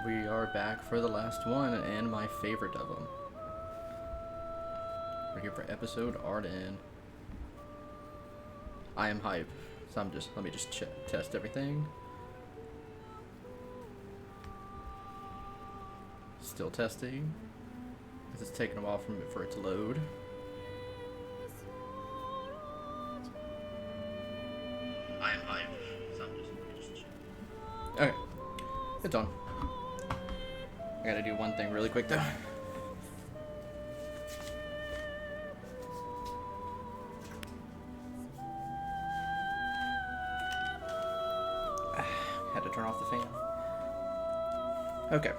we are back for the last one and my favorite of them. We're here for episode Ardyn. I am hype, so let me just test everything. Still testing, because it's taking a while for it to load. I am hype, so let me just check. Okay, it's on. I gotta do one thing really quick though. Had to turn off the fan. Okay.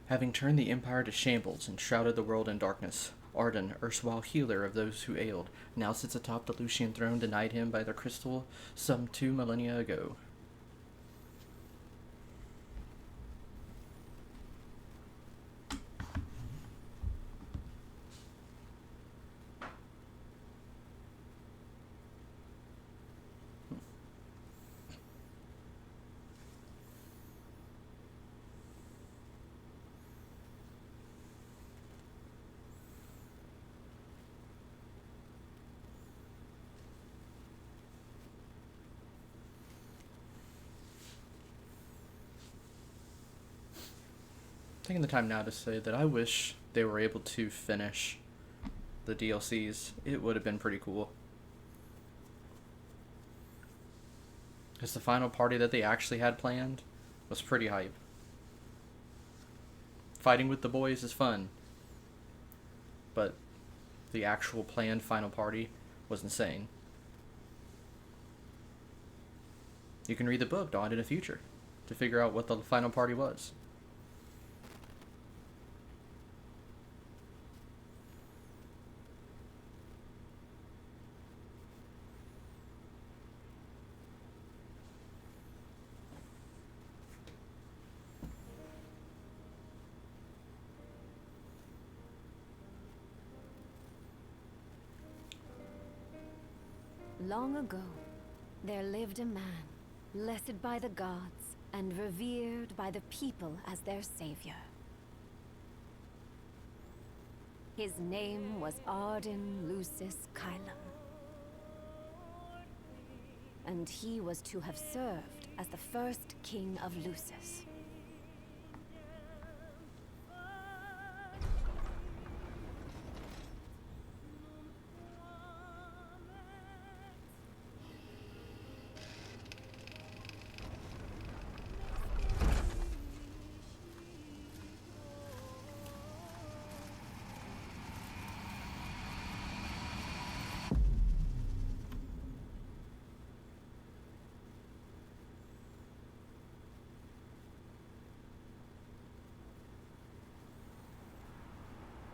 Having turned the Empire to shambles and shrouded the world in darkness, Ardyn, erstwhile healer of those who ailed, now sits atop the Lucian throne denied him by the crystal some 2 millennia ago. Taking the time now to say that I wish they were able to finish the DLCs. It would have been pretty cool. Because the final party that they actually had planned was pretty hype. Fighting with the boys is fun, but the actual planned final party was insane. You can read the book Dawn in the Future to figure out what the final party was. Long ago, there lived a man, blessed by the gods and revered by the people as their savior. His name was Ardyn Lucis Kylum, and he was to have served as the first king of Lucis.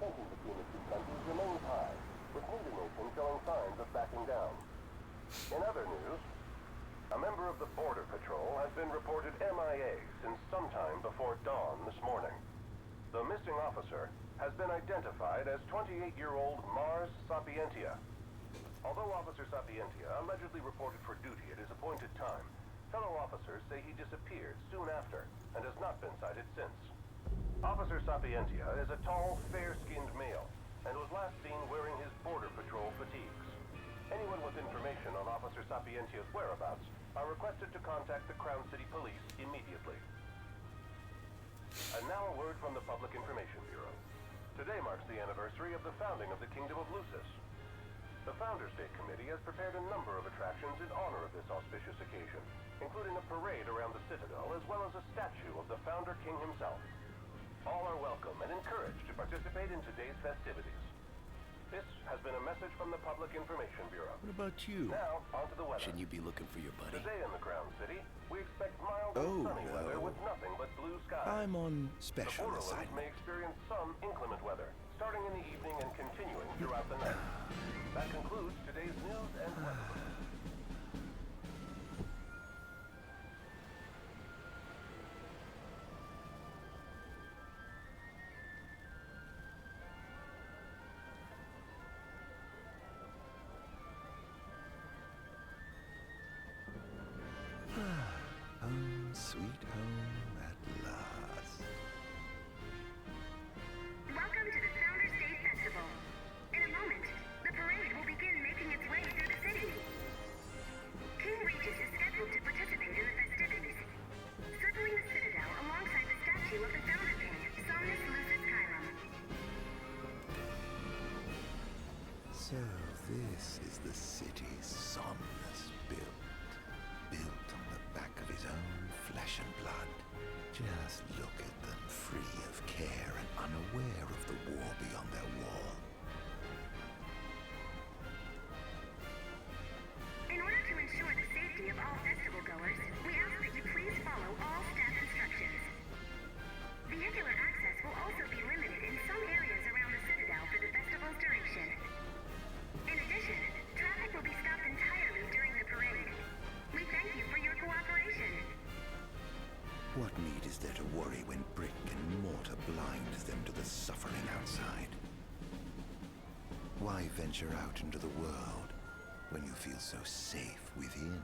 Tension between the two countries remains high, with neither nation showing signs of backing down. In other news, a member of the Border Patrol has been reported MIA since sometime before dawn this morning. The missing officer has been identified as 28-year-old Mars Sapientia. Although Officer Sapientia allegedly reported for duty at his appointed time, fellow officers say he disappeared soon after and has not been sighted since. Officer Sapientia is a tall, fair-skinned male, and was last seen wearing his Border Patrol fatigues. Anyone with information on Officer Sapientia's whereabouts are requested to contact the Crown City Police immediately. And now a word from the Public Information Bureau. Today marks the anniversary of the founding of the Kingdom of Lucis. The Founders Day Committee has prepared a number of attractions in honor of this auspicious occasion, including a parade around the Citadel as well as a statue of the Founder King himself. All are welcome and encouraged to participate in today's festivities. This has been a message from the Public Information Bureau. What about you? Now, on to the weather. Shouldn't you be looking for your buddy? Today in the Crown City, we expect mild and sunny weather with nothing but blue skies. I'm on The special Borderlands assignment. may experience some inclement weather, starting in the evening and continuing throughout the night. That concludes today's news and weather. sweet home at last. Welcome to the Founders Day Festival. In a moment, the parade will begin making its way through the city. King Regis is scheduled to participate in the festivities, circling the citadel alongside the statue of the founder king, Somnus Lucis Chiron. So this is the city Somnus built. Built on the back of his own flesh and blood. Just look at them, free of care and unaware of the war beyond their wall. In order to ensure the safety of all festival goers, we ask that you please follow all staff instructions. Vehicular access will also be limited in some areas around the citadel for the festival's duration. In addition, traffic will be stopped entirely during the parade. We thank you for your cooperation. What need is there to worry when brick and mortar blinds them to the suffering outside? Why venture out into the world when you feel so safe within?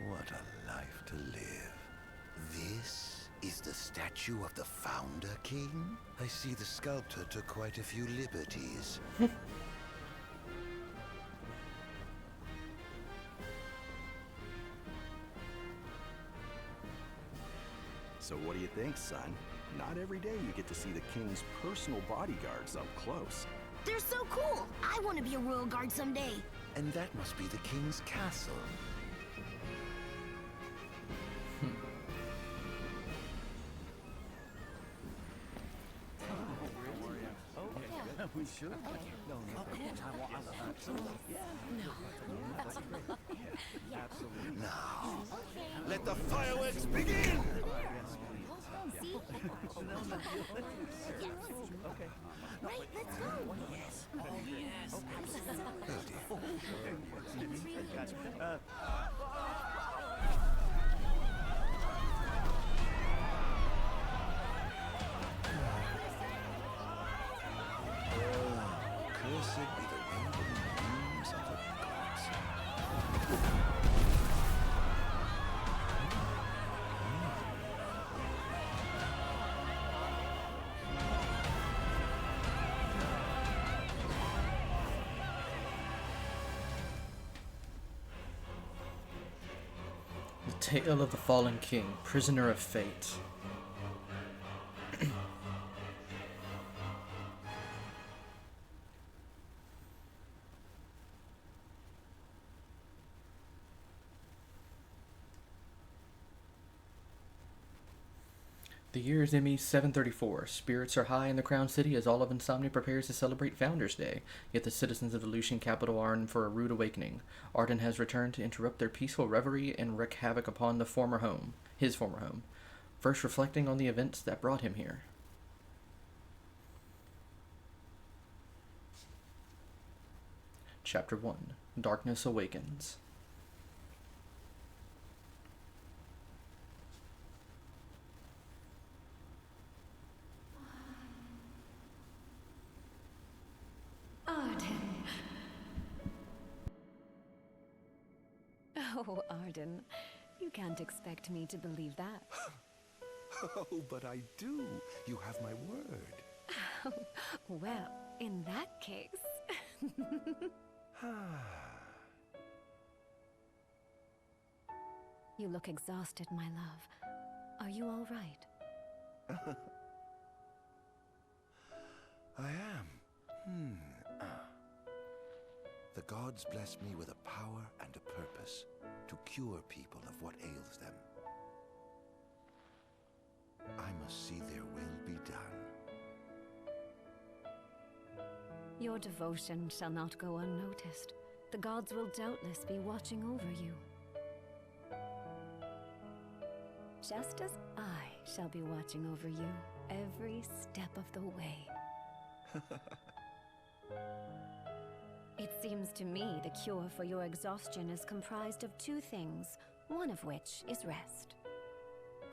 What a life to live. This is the statue of the Founder King? I see the sculptor took quite a few liberties. So what do you think, son? Not every day you get to see the king's personal bodyguards up close. They're so cool! I want to be a royal guard someday. And that must be the king's castle. We should. No, absolutely. Now, let the fireworks begin! See? Right, let's go. Yes. Oh, yes. Cursed be the wind and winds of the gods. The Tale of the Fallen King, Prisoner of Fate. The year is ME 734. Spirits are high in the Crown City as all of Insomnia prepares to celebrate Founders Day, yet the citizens of the Lucian capital are in for a rude awakening. Ardyn has returned to interrupt their peaceful reverie and wreak havoc upon his former home. First reflecting on the events that brought him here. Chapter 1. Darkness Awakens. Ardyn. Oh, Ardyn. You can't expect me to believe that. Oh, but I do. You have my word. Well, in that case... You look exhausted, my love. Are you all right? I am. The gods bless me with a power and a purpose to cure people of what ails them. I must see their will be done. Your devotion shall not go unnoticed. The gods will doubtless be watching over you. Just as I shall be watching over you every step of the way. It seems to me the cure for your exhaustion is comprised of two things, one of which is rest.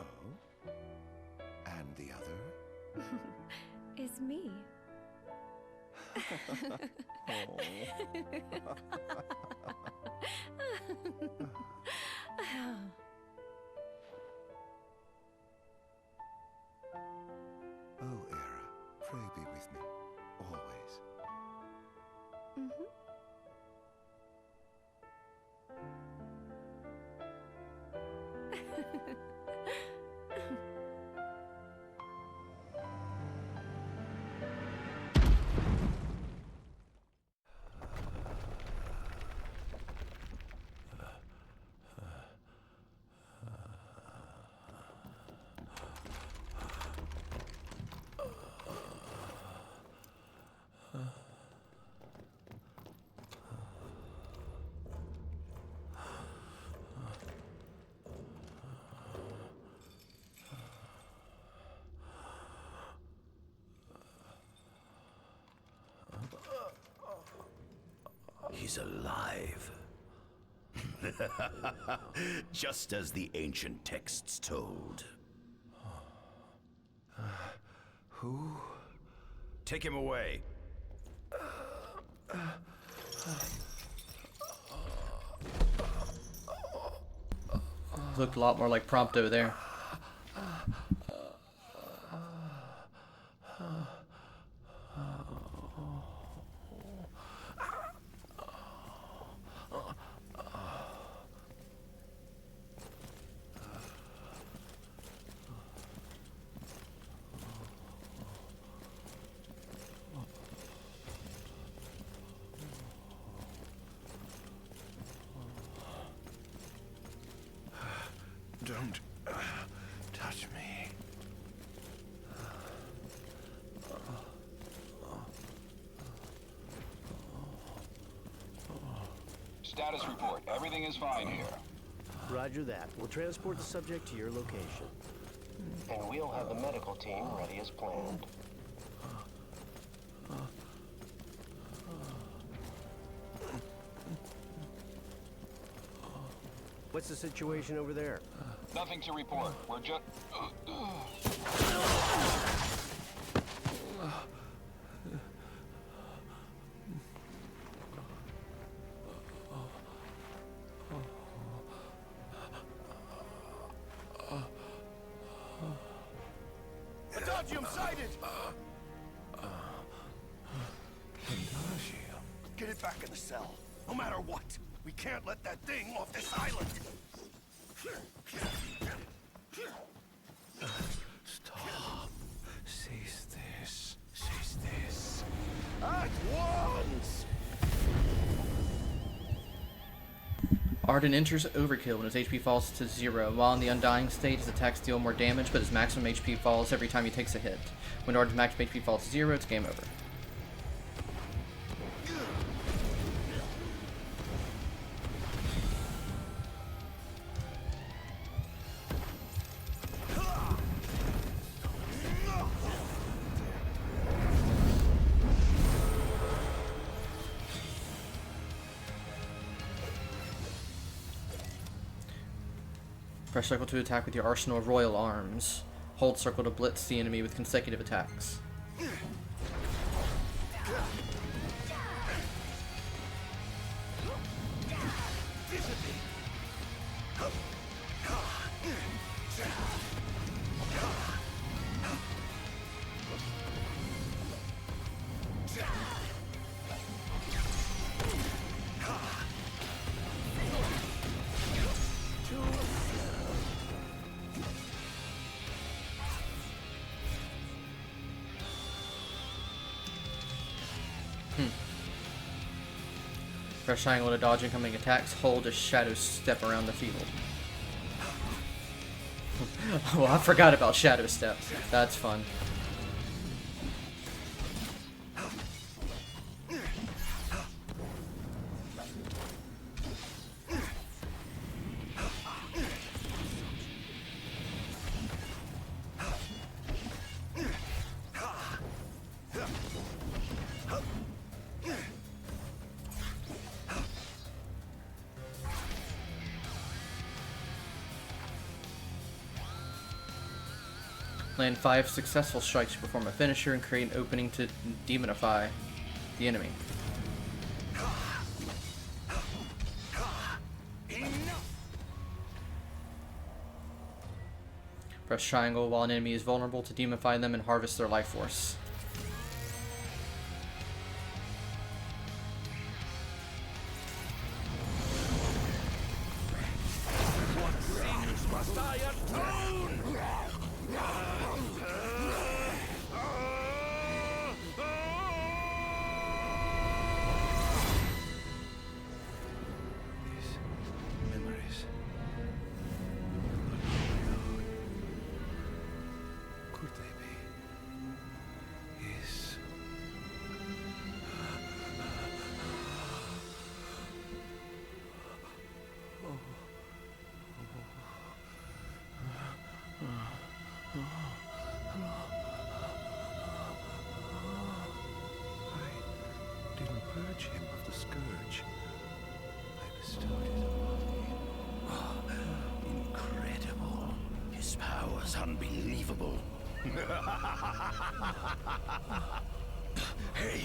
Oh? And the other? Is me. Oh, Era, pray be with me, always. He's alive. Just as the ancient texts told. Who? Take him away. Looked a lot more like Prompto there. Don't touch me. Status report. Everything is fine here. Roger that. We'll transport the subject to your location. And we'll have the medical team ready as planned. What's the situation over there? Nothing to report. We're just... Adagium sighted! Get it back in the cell. No matter what. We can't let that thing off this island. Stop. Cease this. Cease this. At once! Ardyn enters Overkill when his HP falls to 0. While in the Undying state, his attacks deal more damage, but his maximum HP falls every time he takes a hit. When Ardyn's maximum HP falls to 0, it's game over. Press circle to attack with your arsenal of royal arms. Hold circle to blitz the enemy with consecutive attacks. Press triangle to dodge incoming attacks. Hold a shadow step around the field. Oh, I forgot about shadow step. That's fun. Land 5 successful strikes to perform a finisher and create an opening to demonify the enemy. Press triangle while an enemy is vulnerable to demify them and harvest their life force. Must I atone? These memories. Could they be? Yes. I didn't purge him of the scourge. I bestowed it upon him. Incredible. His power's unbelievable. Hey!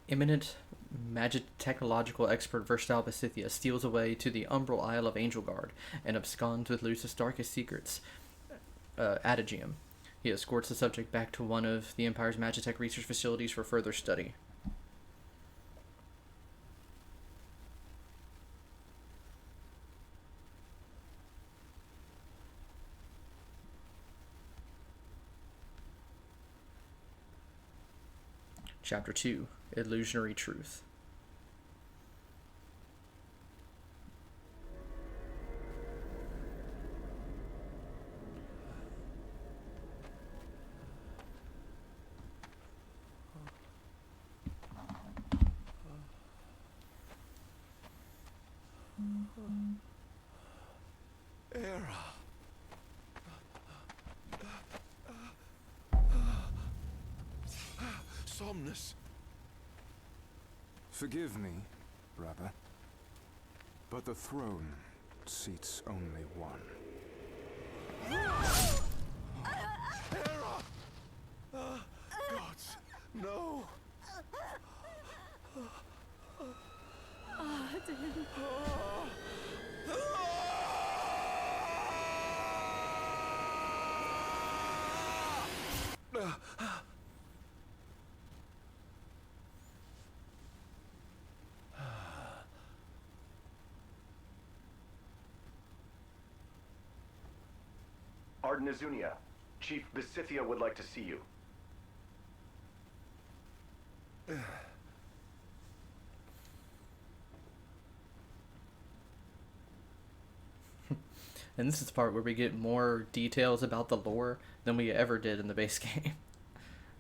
Eminent magic technological expert Verstal Besithia steals away to the Umbral Isle of Angelgard and absconds with Lucis' darkest secrets, Adagium. He escorts the subject back to one of the Empire's Magitech research facilities for further study. Chapter 2, Illusionary Truth. Era. Somnus. Forgive me, brother, but the throne seats only one. Era! Gods, no! Ardyn. Ardyn Azunia, Chief Besithia would like to see you. And this is the part where we get more details about the lore than we ever did in the base game.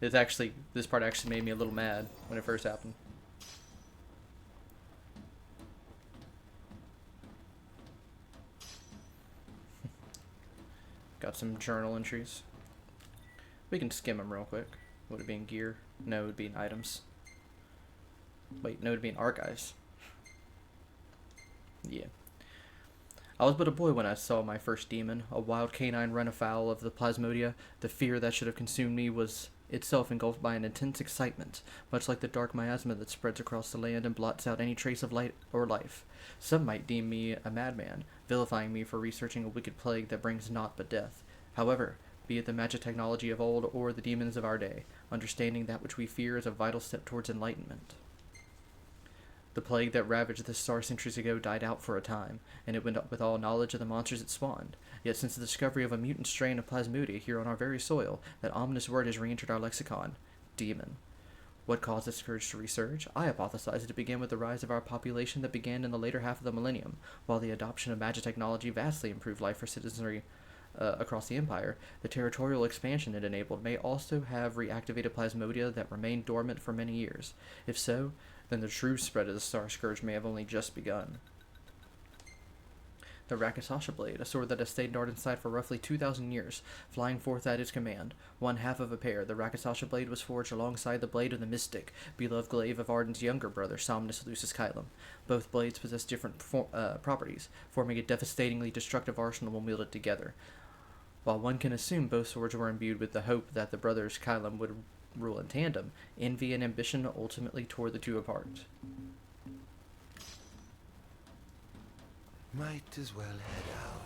This part actually made me a little mad when it first happened. Got some journal entries. We can skim them real quick. Would it be in gear? No, it would be in items. Wait, no, it would be in archives. Yeah. I was but a boy when I saw my first demon, a wild canine run afoul of the plasmodia. The fear that should have consumed me was itself engulfed by an intense excitement, much like the dark miasma that spreads across the land and blots out any trace of light or life. Some might deem me a madman, vilifying me for researching a wicked plague that brings naught but death. However, be it the magic technology of old or the demons of our day, understanding that which we fear is a vital step towards enlightenment. The plague that ravaged the star centuries ago died out for a time, and it went up with all knowledge of the monsters it spawned. Yet since the discovery of a mutant strain of plasmodia here on our very soil, that ominous word has re-entered our lexicon: demon. What caused the scourge to resurge? I hypothesize it began with the rise of our population that began in the later half of the millennium. While the adoption of magic technology vastly improved life for citizenry across the Empire, the territorial expansion it enabled may also have reactivated plasmodia that remained dormant for many years. If so, then the true spread of the Star Scourge may have only just begun. The Rakasasha Blade, a sword that has stayed in Ardyn's side for roughly 2,000 years, flying forth at its command. One half of a pair, the Rakasasha Blade was forged alongside the blade of the Mystic, beloved glaive of Ardyn's younger brother, Somnus Lucis Kylum. Both blades possess different properties, forming a devastatingly destructive arsenal when wielded together. While one can assume both swords were imbued with the hope that the brothers Kylam would rule in tandem, envy and ambition ultimately tore the two apart. Might as well head out.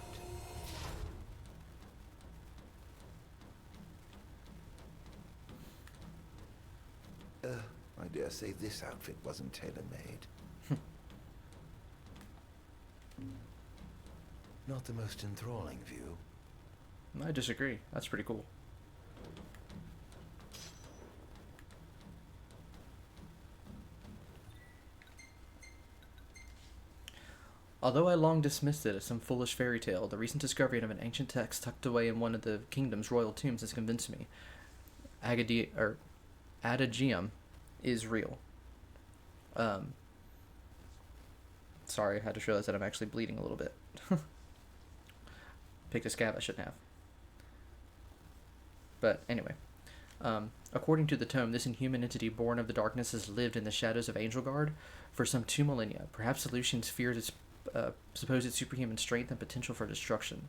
I dare say this outfit wasn't tailor-made. Not the most enthralling view. I disagree. That's pretty cool. Although I long dismissed it as some foolish fairy tale, the recent discovery of an ancient text tucked away in one of the kingdom's royal tombs has convinced me. Adagium is real. Sorry, I had to realize that I'm actually bleeding a little bit. Picked a scab I shouldn't have. But anyway, according to the tome, this inhuman entity born of the darkness has lived in the shadows of Angelgard for some 2 millennia. Perhaps the Lucians feared its supposed superhuman strength and potential for destruction.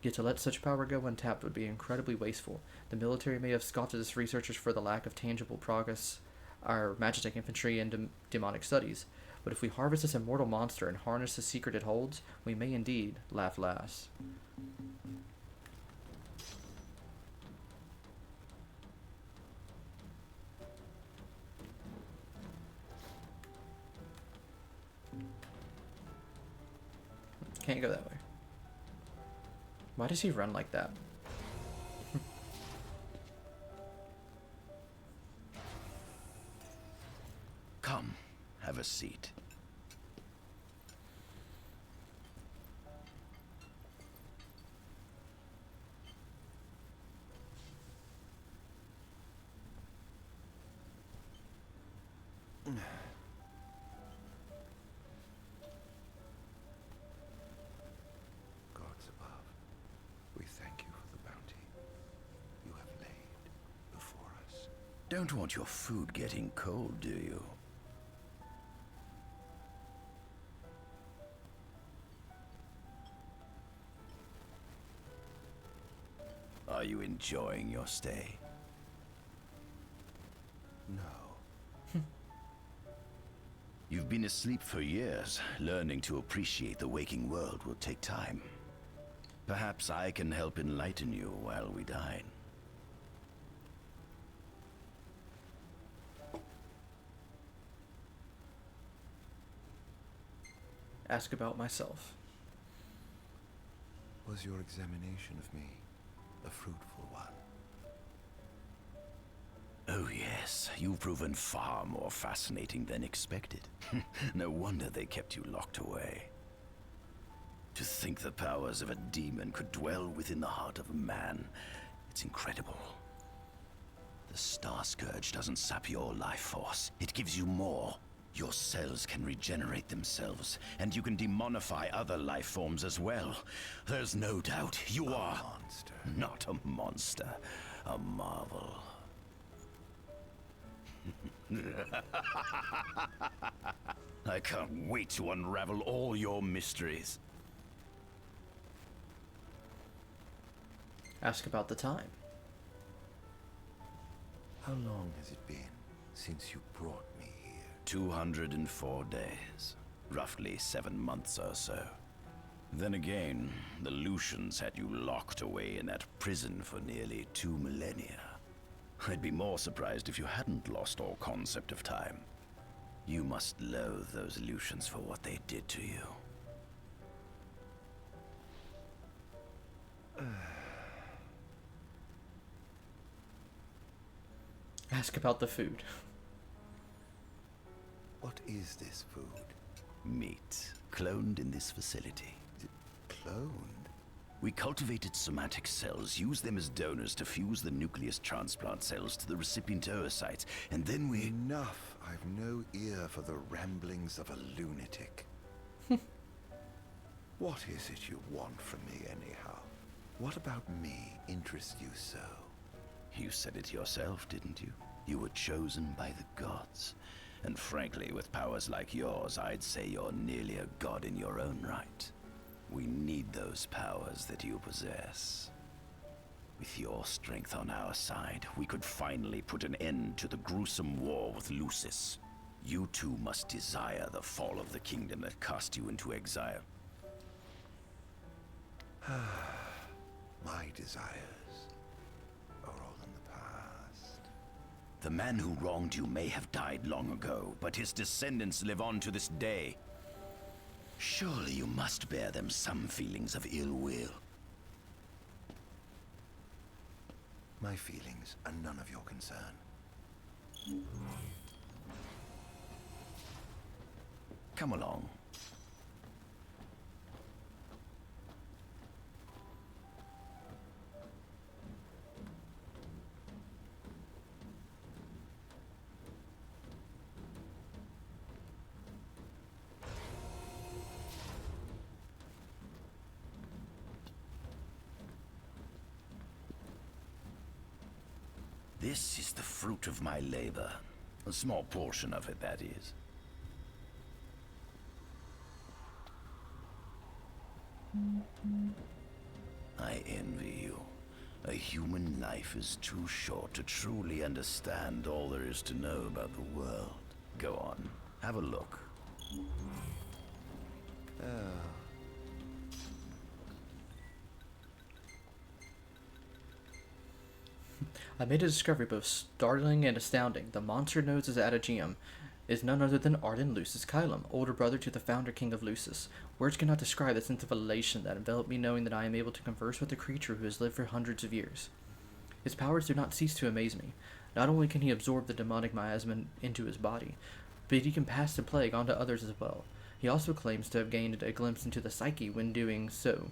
Yet to let such power go untapped would be incredibly wasteful. The military may have scoffed at its researchers for the lack of tangible progress, our magic infantry and demonic studies. But if we harvest this immortal monster and harness the secret it holds, we may indeed laugh last. Can't go that way. Why does he run like that? Come, have a seat. Gods above, we thank you for the bounty you have laid before us. Don't want your food getting cold, do you? Are you enjoying your stay? No. You've been asleep for years. Learning to appreciate the waking world will take time. Perhaps I can help enlighten you while we dine. Ask about myself. Was your examination of me a fruitful one? Oh yes, you've proven far more fascinating than expected. No wonder they kept you locked away. To think the powers of a demon could dwell within the heart of a man, it's incredible. The Star Scourge doesn't sap your life force, it gives you more. Your cells can regenerate themselves, and you can demonify other life forms as well. There's no doubt you are A monster. not a monster, a marvel. I can't wait to unravel all your mysteries. Ask about the time. How long has it been since you brought me here? 204 days. Roughly 7 months or so. Then again, the Lucians had you locked away in that prison for nearly 2 millennia. I'd be more surprised if you hadn't lost all concept of time. You must loathe those Lucians for what they did to you. Ask about the food. What is this food? Meat, cloned in this facility. Cloned? We cultivated somatic cells, used them as donors to fuse the nucleus transplant cells to the recipient oocytes, and then we... Enough. I've no ear for the ramblings of a lunatic. What is it you want from me, anyhow? What about me interests you so? You said it yourself, didn't you? You were chosen by the gods. And frankly, with powers like yours, I'd say you're nearly a god in your own right. We need those powers that you possess. With your strength on our side, we could finally put an end to the gruesome war with Lucis. You too must desire the fall of the kingdom that cast you into exile. My desires are all in the past. The man who wronged you may have died long ago, but his descendants live on to this day. Surely you must bear them some feelings of ill will. My feelings are none of your concern. Come along. This is the fruit of my labor. A small portion of it, that is. I envy you. A human life is too short to truly understand all there is to know about the world. Go on, have a look. I made a discovery both startling and astounding. The monster known as Adagium is none other than Ardyn Lucis Kylum, older brother to the founder king of Lucis. Words cannot describe the sense of elation that enveloped me knowing that I am able to converse with a creature who has lived for hundreds of years. His powers do not cease to amaze me. Not only can he absorb the demonic miasma into his body, but he can pass the plague on to others as well. He also claims to have gained a glimpse into the psyche when doing so,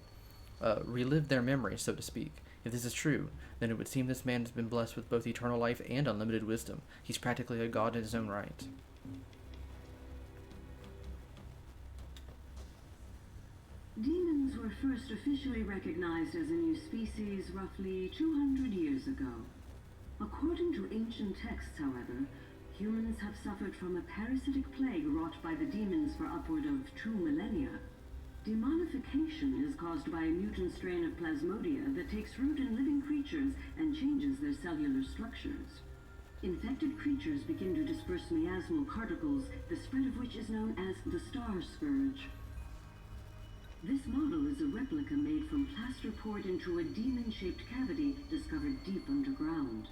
relived their memories, so to speak. If this is true, then it would seem this man has been blessed with both eternal life and unlimited wisdom. He's practically a god in his own right. Demons were first officially recognized as a new species roughly 200 years ago. According to ancient texts, however, humans have suffered from a parasitic plague wrought by the demons for upward of 2 millennia. Demonification is caused by a mutant strain of plasmodia that takes root in living creatures and changes their cellular structures. Infected creatures begin to disperse miasmal particles, the spread of which is known as the star scourge. This model is a replica made from plaster poured into a demon-shaped cavity discovered deep underground.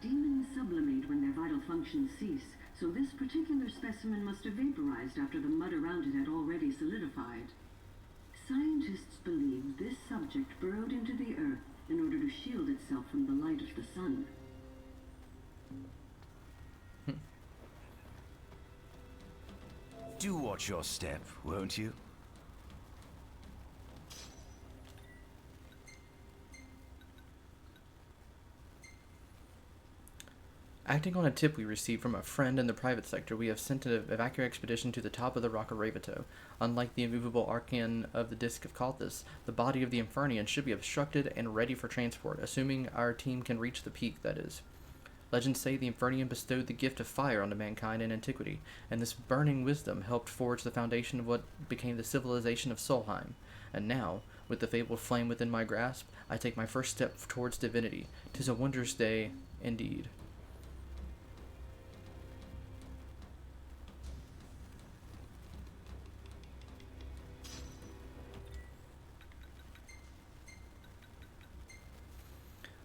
Demons sublimate when their vital functions cease, so this particular specimen must have vaporized after the mud around it had already solidified. Scientists believe this subject burrowed into the earth in order to shield itself from the light of the sun. Do watch your step, won't you? Acting on a tip we received from a friend in the private sector, we have sent an evacuation expedition to the top of the Rock of Ravato. Unlike the immovable Archon of the Disk of Kalthus, the body of the Infernian should be obstructed and ready for transport, assuming our team can reach the peak, that is. Legends say the Infernian bestowed the gift of fire onto mankind in antiquity, and this burning wisdom helped forge the foundation of what became the civilization of Solheim. And now, with the fabled flame within my grasp, I take my first step towards divinity. 'Tis a wondrous day, indeed.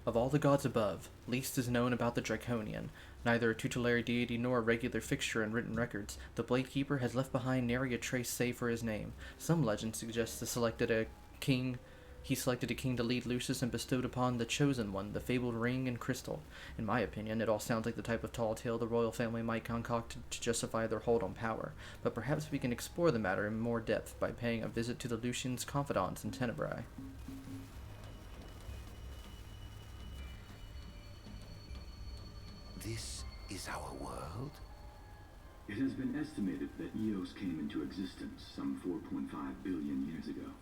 Of all the gods above, least is known about the Draconian. Neither a tutelary deity nor a regular fixture in written records, the Blade Keeper has left behind nary a trace save for his name. Some legends suggest he selected a king to lead Lucis and bestowed upon the Chosen One the fabled ring and crystal. In my opinion, it all sounds like the type of tall tale the royal family might concoct to justify their hold on power, but perhaps we can explore the matter in more depth by paying a visit to the Lucian's confidants in Tenebrae. This is our world? It has been estimated that Eos came into existence some 4.5 billion years ago.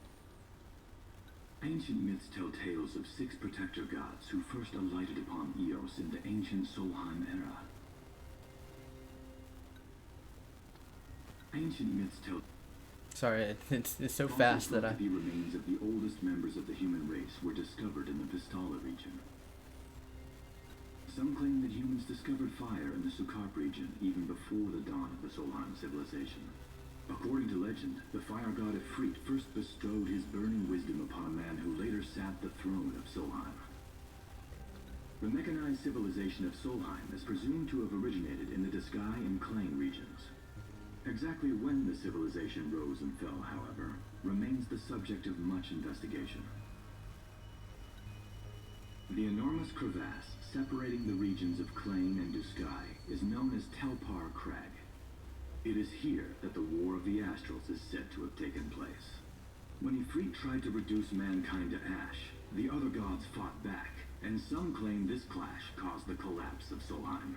Ancient myths tell tales of 6 protector gods who first alighted upon Eos in the ancient Solheim era. Ancient myths tell... Sorry, it's so Fossils fast that thought I... to be remains of the oldest members of the human race were discovered in the Vistala region. Some claim that humans discovered fire in the Sukarp region even before the dawn of the Solheim civilization. According to legend, the fire god Ifrit first bestowed his burning wisdom upon a man who later sat the throne of Solheim. The mechanized civilization of Solheim is presumed to have originated in the Disgai and Klang regions. Exactly when the civilization rose and fell, however, remains the subject of much investigation. The enormous crevasse separating the regions of Klang and Disgai is known as Telpar Crag. It is here that the War of the Astrals is said to have taken place. When Ifrit tried to reduce mankind to ash, the other gods fought back, and some claim this clash caused the collapse of Solheim.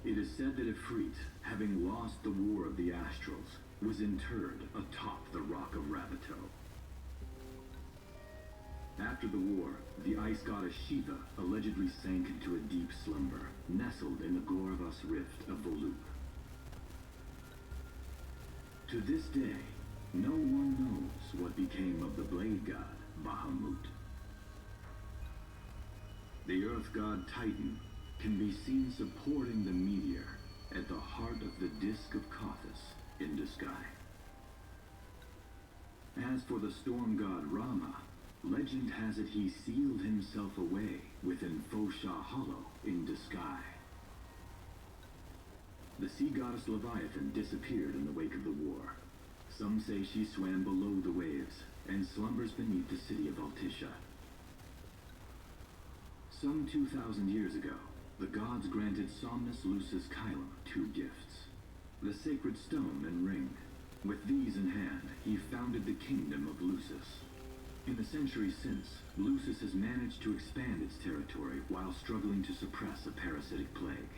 It is said that Ifrit, having lost the War of the Astrals, was interred atop the Rock of Ravito. After the war, the ice goddess Shiva allegedly sank into a deep slumber, nestled in the Goravas rift of Voluk. To this day, no one knows what became of the blade god, Bahamut. The earth god Titan can be seen supporting the meteor at the heart of the disk of Kothis in Disgai. As for the storm god Rama, legend has it he sealed himself away within Fosha Hollow in Disgai. The sea goddess Leviathan disappeared in the wake of the war. Some say she swam below the waves and slumbers beneath the city of Altisha. Some 2,000 years ago, the gods granted Somnus Lucis Kylum 2 gifts: the sacred stone and ring. With these in hand, he founded the kingdom of Lucis. In the centuries since, Lucis has managed to expand its territory while struggling to suppress a parasitic plague.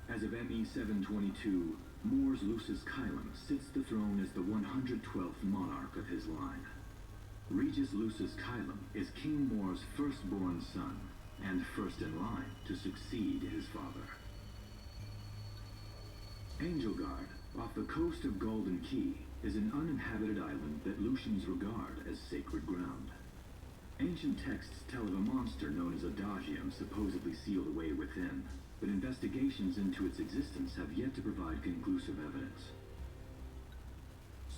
As of ME 722, Mor's Lucis Kylum sits the throne as the 112th monarch of his line. Regis Lucis Kylum is King Mor's firstborn son, and first in line to succeed his father. Angelgard, off the coast of Golden Key, is an uninhabited island that Lucians regard as sacred ground. Ancient texts tell of a monster known as Adagium supposedly sealed away within, but investigations into its existence have yet to provide conclusive evidence.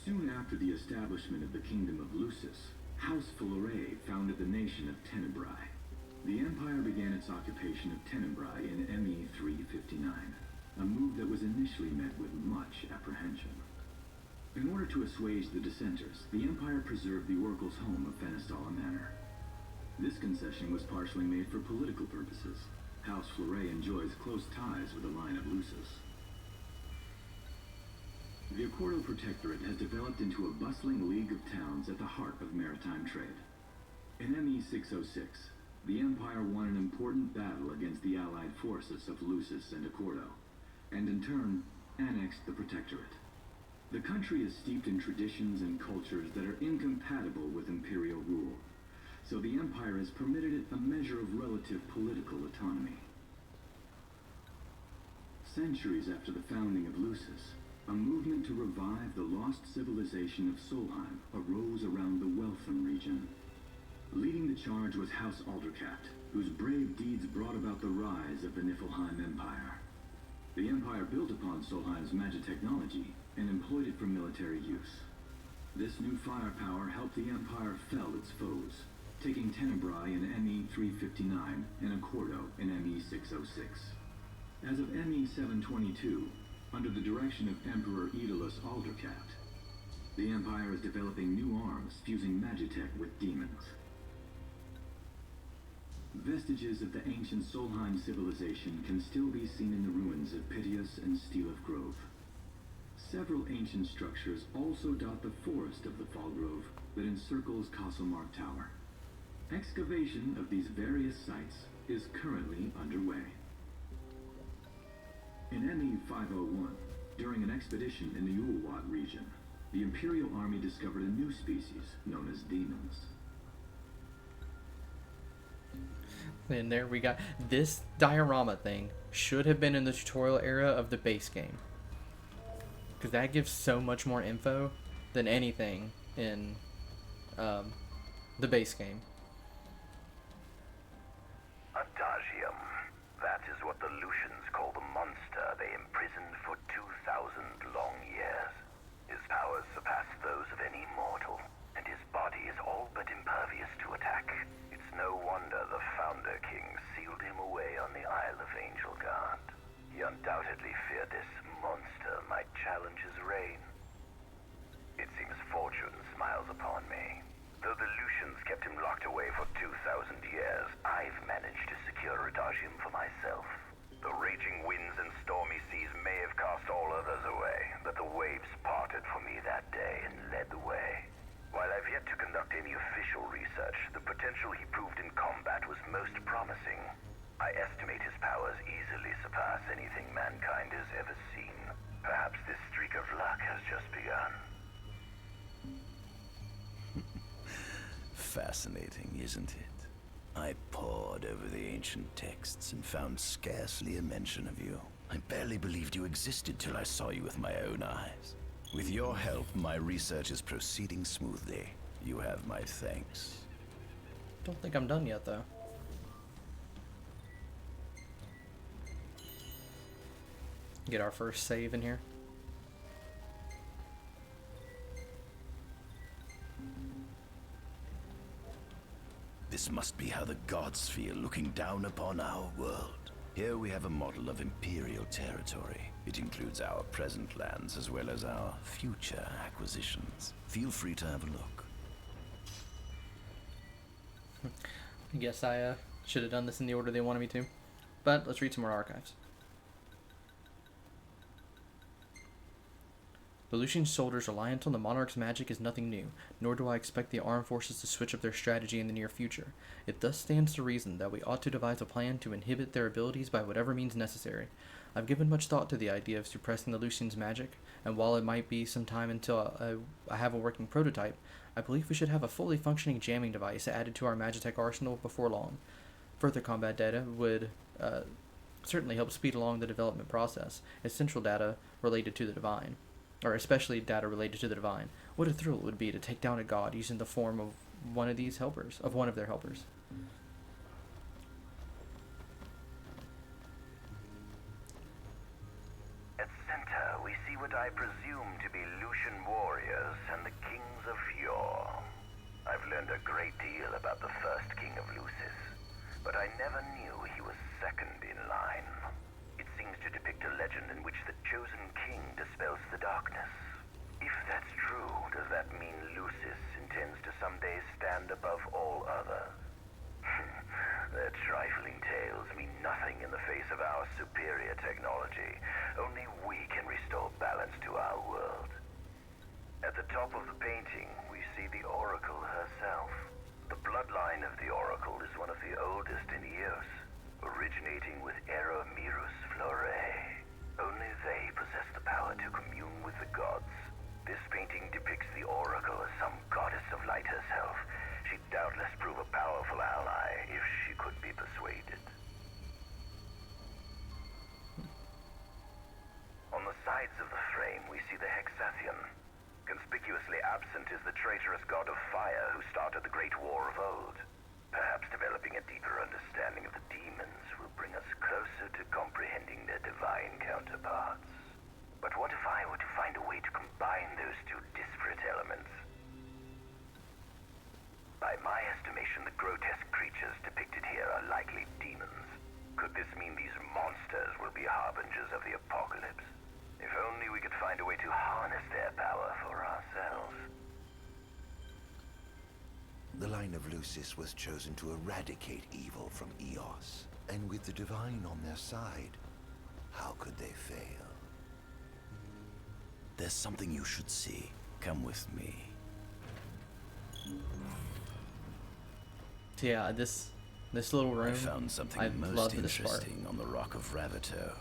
Soon after the establishment of the Kingdom of Lucis, House Fulleré founded the nation of Tenebrae. The empire began its occupation of Tenebrae in ME 359, a move that was initially met with much apprehension. In order to assuage the dissenters, the empire preserved the oracle's home of Fenestala Manor. This concession was partially made for political purposes. House Fleuret enjoys close ties with the line of Lucis. The Accordo Protectorate has developed into a bustling league of towns at the heart of maritime trade. In ME 606, the Empire won an important battle against the allied forces of Lucis and Accordo, and in turn, annexed the Protectorate. The country is steeped in traditions and cultures that are incompatible with imperial rule, so the Empire has permitted it a measure of relative political autonomy. Centuries after the founding of Lucis, a movement to revive the lost civilization of Solheim arose around the Weltham region. Leading the charge was House Aldercat, whose brave deeds brought about the rise of the Niflheim Empire. The Empire built upon Solheim's magic technology and employed it for military use. This new firepower helped the Empire fell its foes, taking Tenebrae in ME 359 and Accordo in ME 606. As of ME 722, under the direction of Emperor Aedalus Aldercat, the Empire is developing new arms fusing magitech with demons. Vestiges of the ancient Solheim civilization can still be seen in the ruins of Piteous and Steeleth Grove. Several ancient structures also dot the forest of the Fall Grove that encircles Castlemark Tower. Excavation of these various sites is currently underway. In ME 501, during an expedition in the Ulwat region, the Imperial Army discovered a new species known as demons. And there we got this diorama thing. Should have been in the tutorial era of the base game. because that gives so much more info than anything in the base game. Adagium. That is what the Lucians call the monster they imprisoned for 2,000 long years. His powers surpass those of any mortal, and his body is all but impervious to attack. It's no wonder the Founder King sealed him away on the Isle of Angel Guard. He undoubtedly feared this monster might challenge his reign. It seems fortune smiles upon me. Though the Lucians kept him locked away for 2,000 years, I've managed to secure Adagium for myself. The raging winds and stormy seas may have cast all others away, but the waves parted for me that day and led the way. While I've yet to conduct any official research, the potential he proved in combat was most promising. I estimate his powers easily surpass anything mankind has ever seen. Perhaps this streak of luck has just begun. Fascinating, isn't it? I pored over the ancient texts and found scarcely a mention of you. I barely believed you existed till I saw you with my own eyes. With your help, my research is proceeding smoothly. You have my thanks. Don't think I'm done yet, though. Get our first save in here. This must be how the gods feel looking down upon our world. Here we have a model of imperial territory. It includes our present lands as well as our future acquisitions. Feel free to have a look. I guess I should have done this in the order they wanted me to. But let's read some more archives. The Lucian soldiers' reliance on the Monarch's magic is nothing new, nor do I expect the armed forces to switch up their strategy in the near future. It thus stands to reason that we ought to devise a plan to inhibit their abilities by whatever means necessary. I've given much thought to the idea of suppressing the Lucian's magic, and while it might be some time until I have a working prototype, I believe we should have a fully functioning jamming device added to our Magitech arsenal before long. Further combat data would certainly help speed along the development process, essential data related to the divine. Or especially data related to the divine. What a thrill it would be to take down a god using the form of one of these helpers, of one of their helpers. At center, we see what I presume to be Lucian warriors and the kings of yore. I've learned a great deal about the first king of Lucis, but I never knew he was second in line. It seems to depict a legend in which the chosen king dispels the darkness. If that's true, does that mean Lucis intends to someday stand above all others? Their trifling tales mean nothing in the face of our superior technology. Only we can restore balance to our world. At the top of the painting, we see the Oracle herself. The bloodline of the Oracle is one of the oldest in Eos, originating with Eromirus Flore. Only they possess the power to commune with the gods. This painting depicts the Oracle as some goddess of light herself. She'd doubtless prove a powerful ally if she could be persuaded. On the sides of the frame, we see the Hexathion. Conspicuously absent is the traitorous god of fire who started the Great War of old. Perhaps developing a deeper understanding of the demons will bring us closer to comprehending their divine counterparts. But what if I were to find a way to combine those two disparate elements? By my estimation, the grotesque creatures depicted here are likely demons. Could this mean these monsters will be harbingers of the apocalypse? If only we could find a way to harness their power for ourselves. The line of Lucis was chosen to eradicate evil from Eos, and with the divine on their side, how could they fail? There's something you should see. Come with me. So yeah, this little room. I found something most interesting on the rock of Ravito.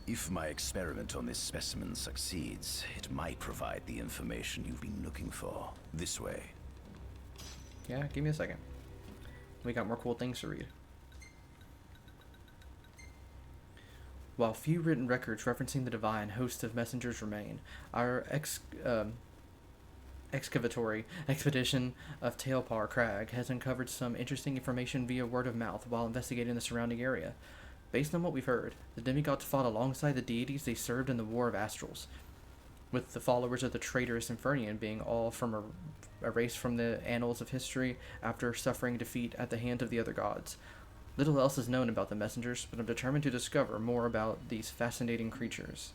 If my experiment on this specimen succeeds, it might provide the information you've been looking for. This way. Yeah, give me a second. We got more cool things to read. While few written records referencing the divine hosts of messengers remain, our excavatory expedition of Tailpar Crag has uncovered some interesting information via word of mouth while investigating the surrounding area. Based on what we've heard, the demigods fought alongside the deities they served in the War of Astrals, with the followers of the traitorous Infernian being all from erased from the annals of history after suffering defeat at the hands of the other gods. Little else is known about the messengers, but I'm determined to discover more about these fascinating creatures.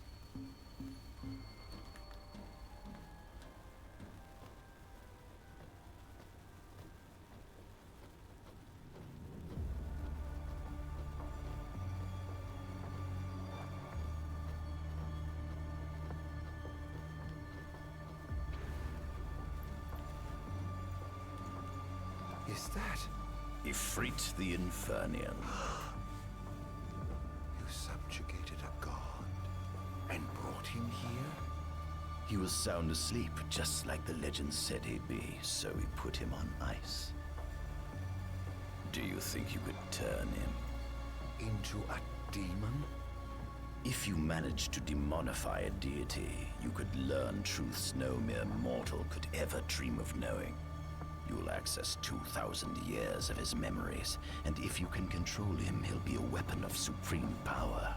Is that? Ifrit the Infernian. You subjugated a god and brought him here? He was sound asleep, just like the legend said he'd be, so we put him on ice. Do you think you could turn him into a demon? If you managed to demonify a deity, you could learn truths no mere mortal could ever dream of knowing. You'll access 2,000 years of his memories, and if you can control him, he'll be a weapon of supreme power.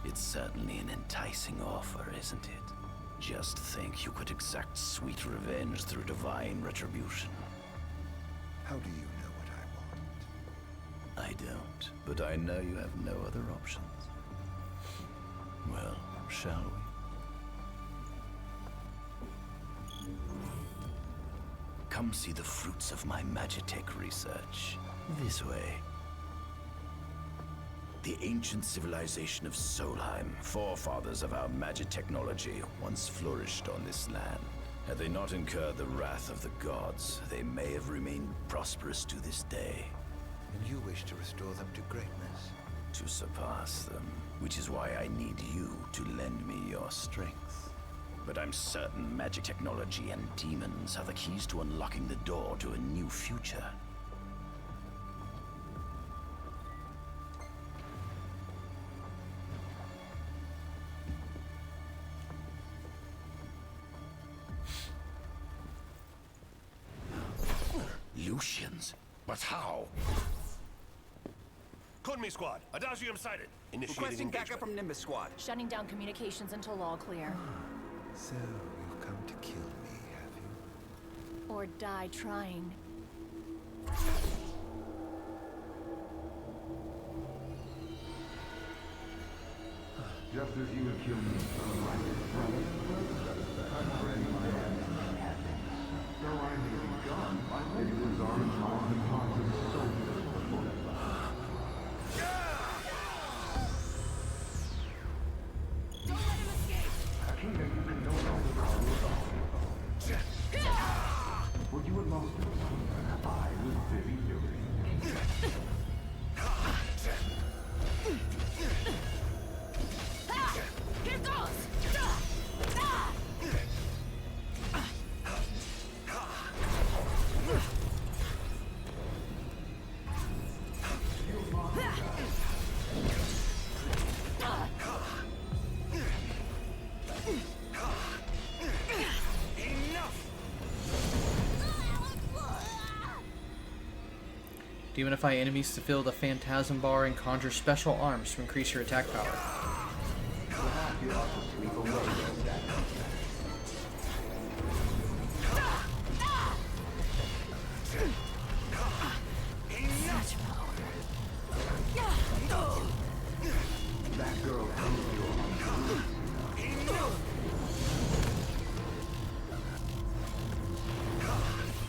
It's certainly an enticing offer, isn't it? Just think you could exact sweet revenge through divine retribution. How do you know what I want? I don't, but I know you have no other options. Well, shall we? Come see the fruits of my Magitech research. This way. The ancient civilization of Solheim, forefathers of our magic technology, once flourished on this land. Had they not incurred the wrath of the gods, they may have remained prosperous to this day. And you wish to restore them to greatness? To surpass them, which is why I need you to lend me your strength. But I'm certain magic technology and demons are the keys to unlocking the door to a new future. Lucians? But how? Kunmi Squad, Adagium sighted. Initiating Requesting engagement. backup from Nimbus Squad. Shutting down communications until all clear. So, you've come to kill me, have you? Or die trying. Just as you would kill me, though I may be gone, my labors are involved in hearts of soldiers forever. Don't let him escape! A kingdom you can no longer call your own. What you had lost to I was very doing. Here goes! Demonify enemies to fill the Phantasm Bar and conjure special arms to increase your attack power. That girl proved your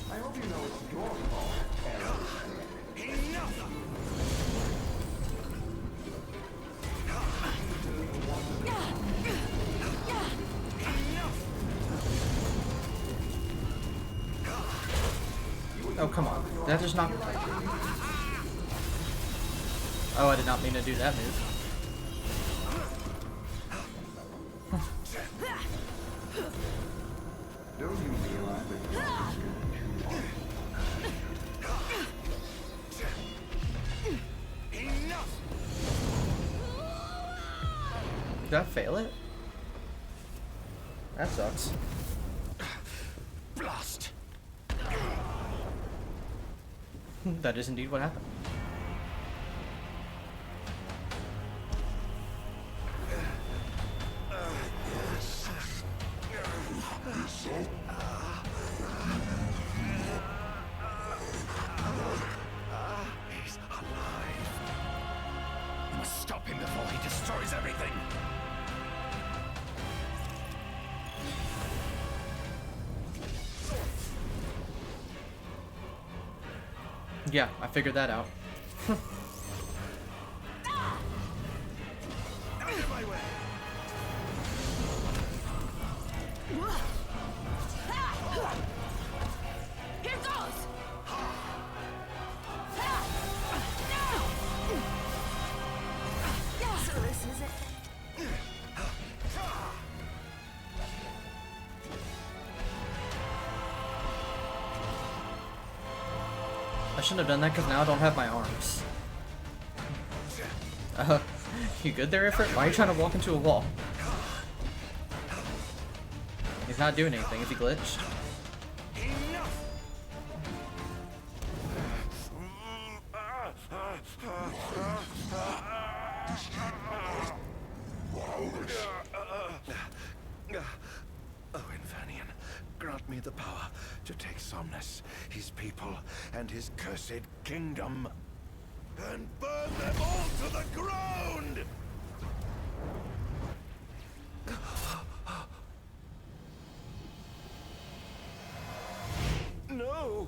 I hope you know it's your fault, Arrow. Oh, come on. Did I just knock? Oh, I did not mean to do that move. Don't you realize that Did I fail it? That sucks. Blast! That is indeed what happened. He's alive. You must stop him before he destroys everything. Yeah, I figured that out. Out of my way! Here goes! So this is it. I shouldn't have done that because now I don't have my arms. You good there, Ifrit? Why are you trying to walk into a wall? He's not doing anything. Is he glitched? Oh, Infanian, grant me the power to take Somnus, his people, and his cursed kingdom, and burn them all to the ground! No!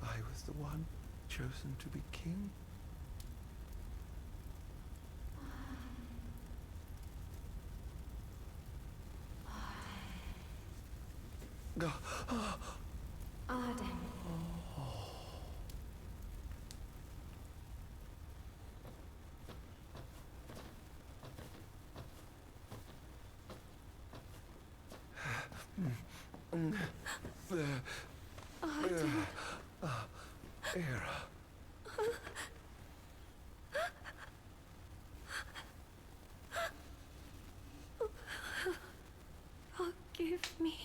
I was the one chosen to be king? Ardyn. Ardyn. Era. Forgive me.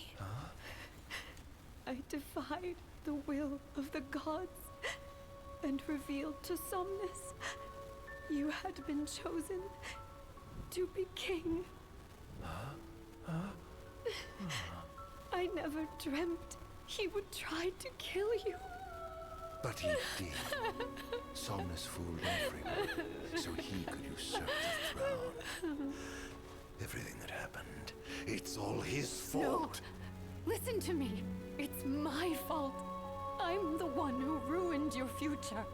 I defied the will of the gods and revealed to Somnus you had been chosen to be king. I never dreamt he would try to kill you. But he did. Somnus fooled everyone, so he could usurp the throne. Everything that happened, it's all his fault. No. Listen to me. It's my fault. I'm the one who ruined your future.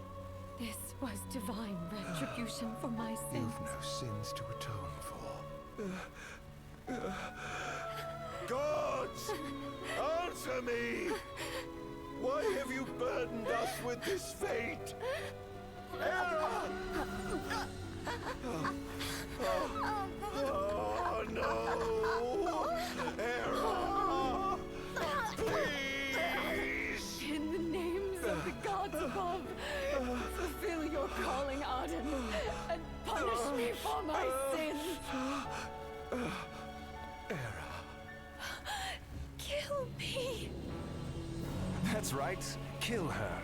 This was divine retribution for my sins. You've no sins to atone for. Gods! Answer me! Why have you burdened us with this fate? Era! Oh no! Era! Please! In the names of the gods above, fulfill your calling, Ardyn, and punish me for my sins. Era. Kill me. That's right. Kill her.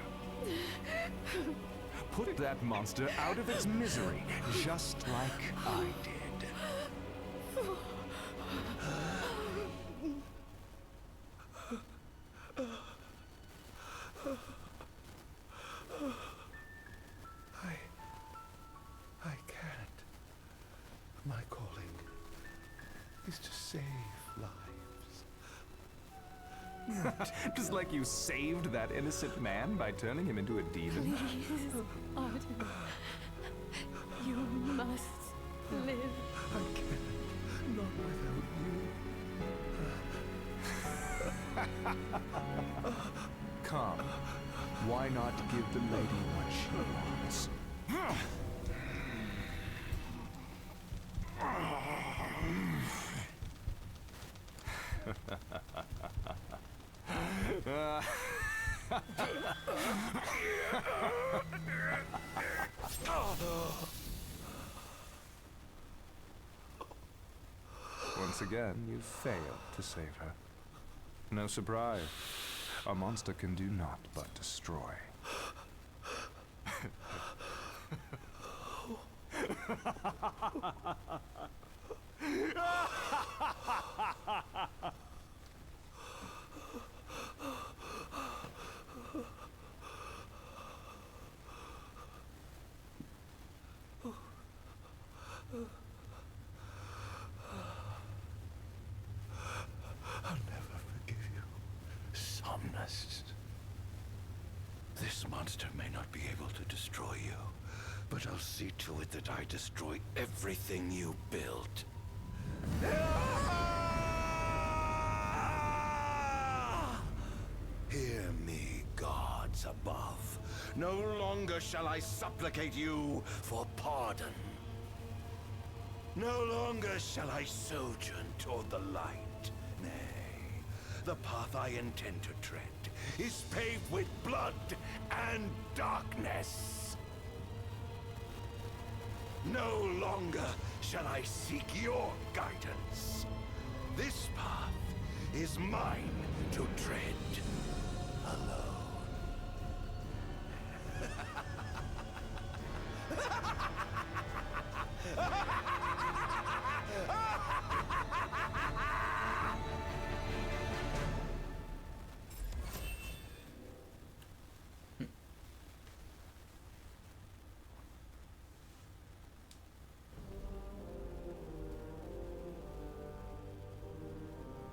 Put that monster out of its misery, just like I did. I can't. My calling is to save lives. Just like you saved that innocent man by turning him into a demon. Please, Ardyn. You must live. I can't. Not without you. Come. Why not give the lady what she wants? Once again, you failed to save her. No surprise. A monster can do naught but destroy. I'll never forgive you, Somnus. This monster may not be able to destroy you, but I'll see to it that I destroy everything you built. Hear me, gods above. No longer shall I supplicate you for pardon. No longer shall I sojourn toward the light. Nay, the path I intend to tread is paved with blood and darkness. No longer shall I seek your guidance. This path is mine to tread alone.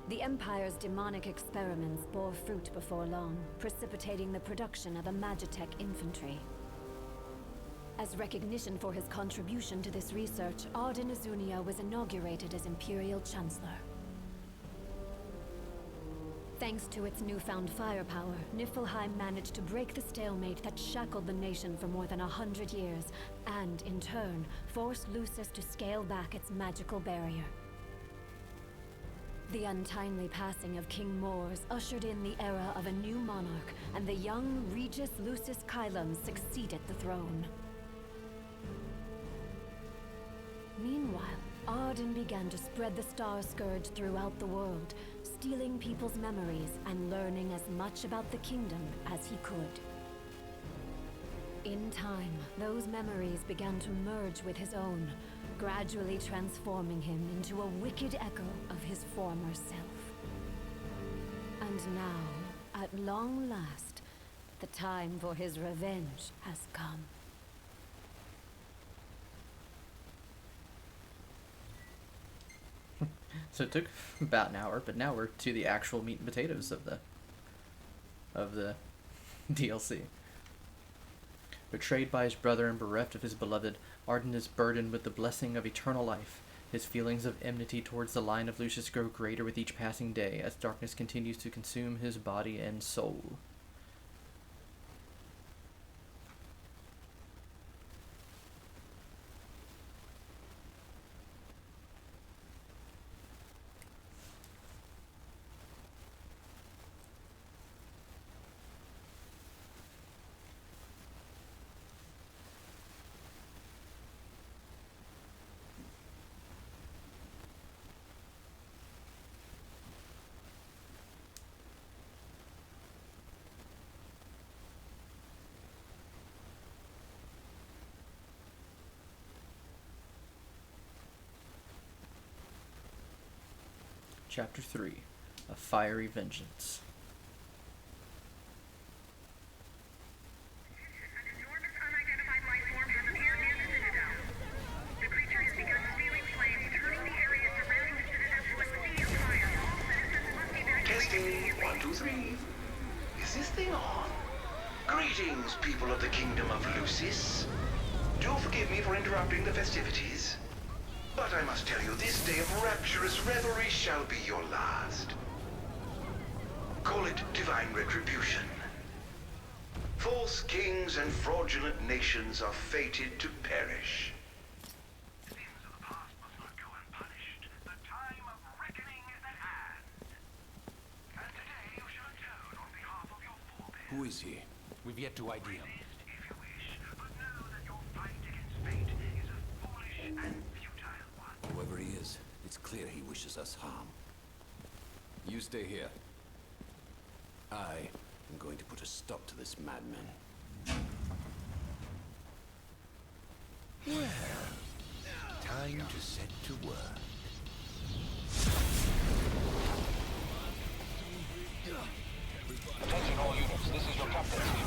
The Empire's demonic experiments bore fruit before long, precipitating the production of a Magitech infantry. As recognition for his contribution to this research, Ardyn was inaugurated as Imperial Chancellor. Thanks to its newfound firepower, Niflheim managed to break the stalemate that shackled the nation for more than 100 years, and, in turn, forced Lucis to scale back its magical barrier. The untimely passing of King Mors ushered in the era of a new monarch, and the young Regis Lucis Kylum succeeded the throne. Meanwhile, Ardyn began to spread the Star Scourge throughout the world, stealing people's memories and learning as much about the kingdom as he could. In time, those memories began to merge with his own, gradually transforming him into a wicked echo of his former self. And now, at long last, the time for his revenge has come. So it took about an hour, but now we're to the actual meat and potatoes of the DLC. Betrayed by his brother and bereft of his beloved, Ardyn is burdened with the blessing of eternal life. His feelings of enmity towards the line of Lucius grow greater with each passing day, as darkness continues to consume his body and soul. Chapter 3, A Fiery Vengeance. Testing, 1, 2, 3. Is this thing on? Greetings, people of the Kingdom of Lucis. Do forgive me for interrupting the festivities. But I must tell you, this day of rapturous revelry shall be your last. Call it divine retribution. False kings and fraudulent nations are fated to perish. Sins of the past must not go unpunished. The time of reckoning is at hand. And today you shall atone on behalf of your forebears. Who is he? We've yet to ID him. If you wish, but know that your fight against fate is a foolish and futile one. Whoever he is, it's clear he wishes us harm. You stay here. I am going to put a stop to this madman. Well, time to set to work. Attention all units, this is your captain's team.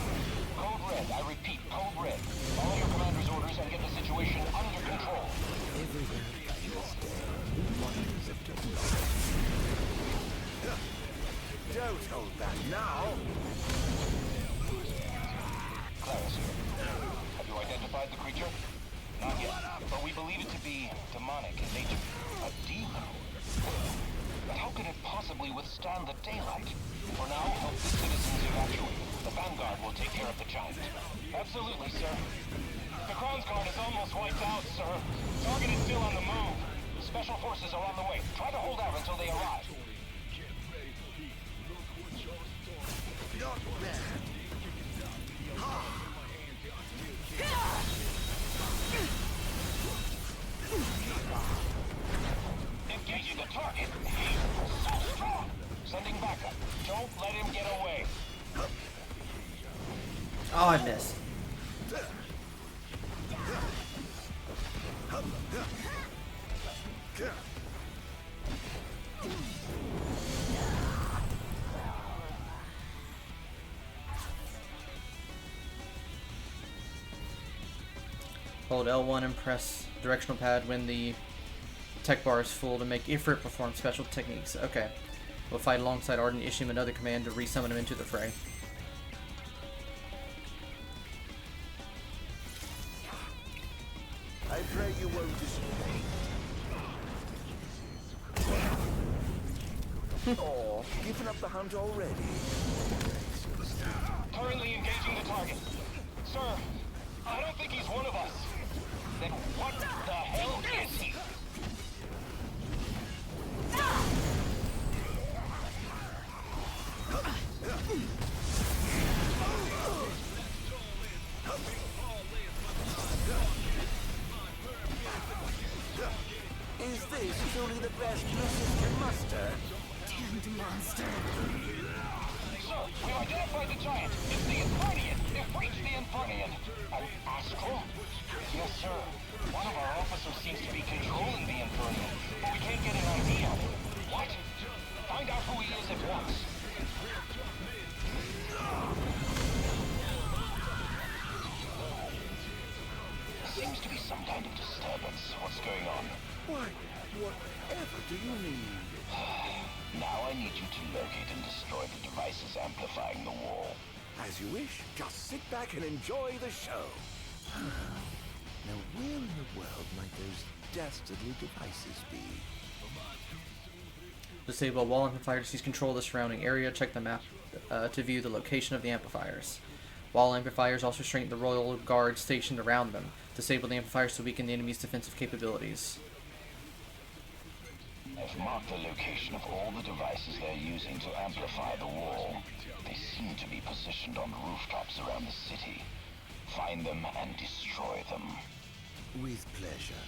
Code Red, I repeat, Code Red. Follow your commander's orders and get the situation under control. Everywhere in this day, wonders of technology. Don't hold back now. Clarence here. Have you identified the creature? Not yet, but we believe it to be demonic in nature. A demon? But how could it possibly withstand the daylight? For now, help the citizens evacuate. The Vanguard will take care of the giant. Absolutely, sir. The Crown's Guard is almost wiped out, sir. Target is still on the move. Special forces are on the way. Try to hold out until they arrive. Not bad. Engaging the target. He's so strong. Sending backup. Don't let him get away. Oh, I missed. Hold L1 and press directional pad when the tech bar is full to make Ifrit perform special techniques. Okay. We'll fight alongside Ardyn, issue him another command to resummon him into the fray. I pray you won't disappoint. Oh, given up the hunt already? Currently engaging the target. Sir, I don't think he's one of us. Then what the hell is he? Is this truly the best Lucius can muster? Damned monster. Sir, we've identified the giant. It's the Infernian. It breached the Infernian. An astral? Yes, sir. One of our officers seems to be controlling the Infernian, but we can't get an ID on him. What? Find out who he is at once. Seems to be some kind of disturbance. What's going on? Why, whatever do you mean? Now I need you to locate and destroy the devices amplifying the wall. As you wish, just sit back and enjoy the show. Now, where in the world might those dastardly devices be? Disable wall amplifier to seize control of the surrounding area. Check the map to view the location of the amplifiers. Wall amplifiers also strengthen the Royal Guard stationed around them. Disable the amplifiers to weaken the enemy's defensive capabilities. I've marked the location of all the devices they're using to amplify the wall. They seem to be positioned on rooftops around the city. Find them and destroy them. With pleasure.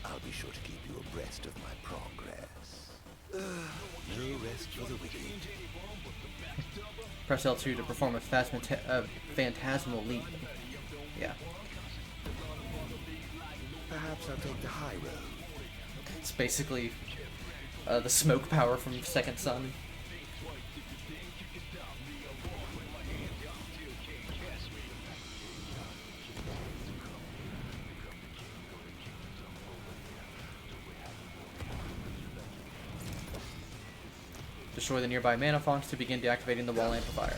I'll be sure to keep you abreast of my progress. No rest for the wicked. Press L2 to perform a phantasmal leap. Yeah. Perhaps I'll take the high road. It's basically the smoke power from Second Son. Destroy the nearby mana fonts to begin deactivating the wall amplifier.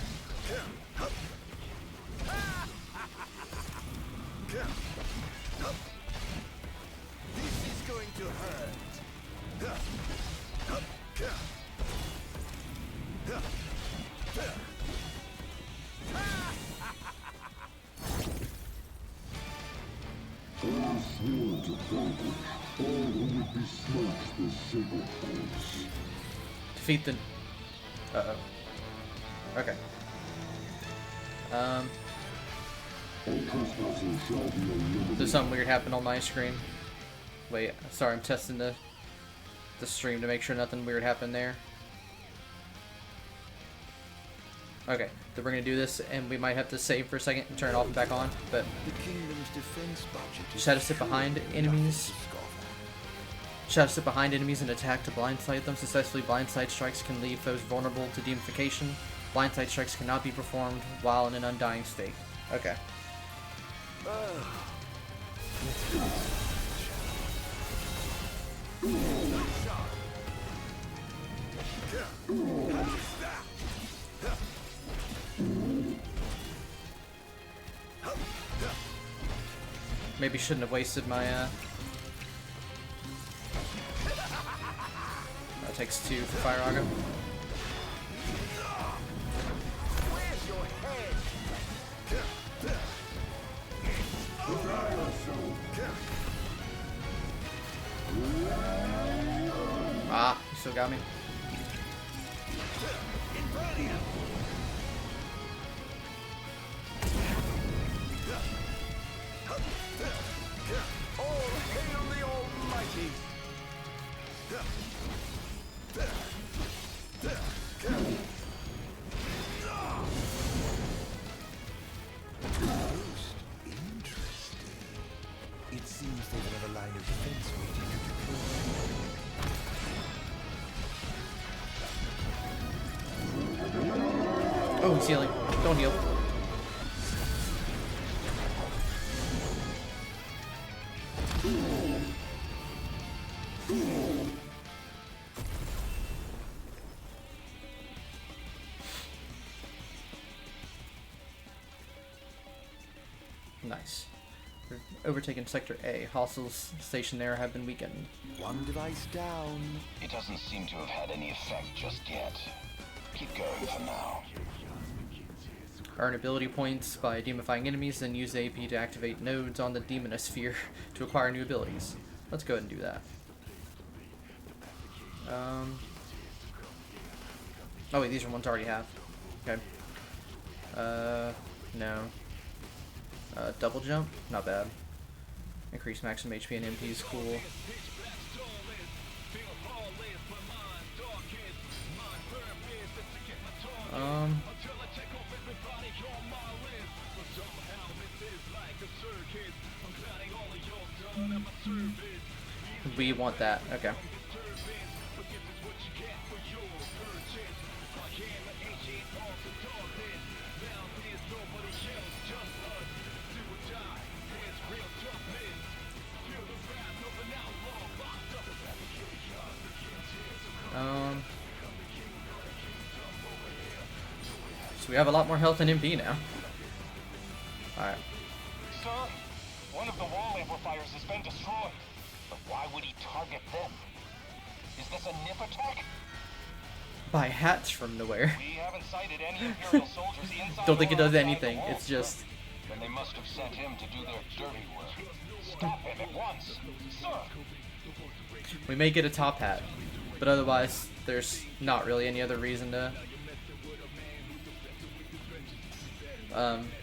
This is going to hurt. Defeat the... Uh-oh. Okay. There's something weird happened on my screen. Wait, sorry, I'm testing the stream to make sure nothing weird happened there. Okay, then we're gonna do this, and we might have to save for a second and turn it off and back on, but just had to sit behind enemies. Just had to sit behind enemies and attack to blindside them. Successfully, blindside strikes can leave foes vulnerable to deimification. Blindside strikes cannot be performed while in an undying state. Okay. Maybe shouldn't have wasted my, That takes 2 for Fire Aga. Ah, you still got me. All hail the Almighty! Most interesting. It seems they have a line of defense waiting to deploy. Oh, he's healing. Don't heal. Nice. We're overtaken Sector A. Hostiles stationed there have been weakened. One device down. It doesn't seem to have had any effect just yet. Keep going for now. Earn ability points by demonifying enemies, then use the AP to activate nodes on the demonosphere to acquire new abilities. Let's go ahead and do that. Oh wait, these are ones I already have. Okay. No. Double jump? Not bad. Increase maximum HP and MP is cool. We want that. Okay. So we have a lot more health than MP now. Alright. Sir, one of the wall amplifiers has been destroyed. But why would he target them? Is this a nip attack? Buy hats from nowhere. We haven't sighted any Imperial soldiers inside. Don't think it or does outside anything. the wall, It's just... Then they must have sent him to do their dirty work. Stop him at once, sir! We may get a top hat, but otherwise there's not really any other reason to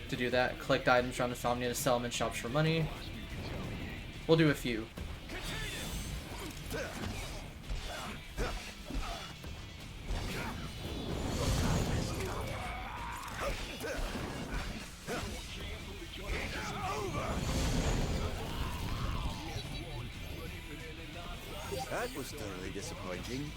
do that. Collect items from Insomnia to sell them in shops for money. We'll do a few. That was thoroughly disappointing.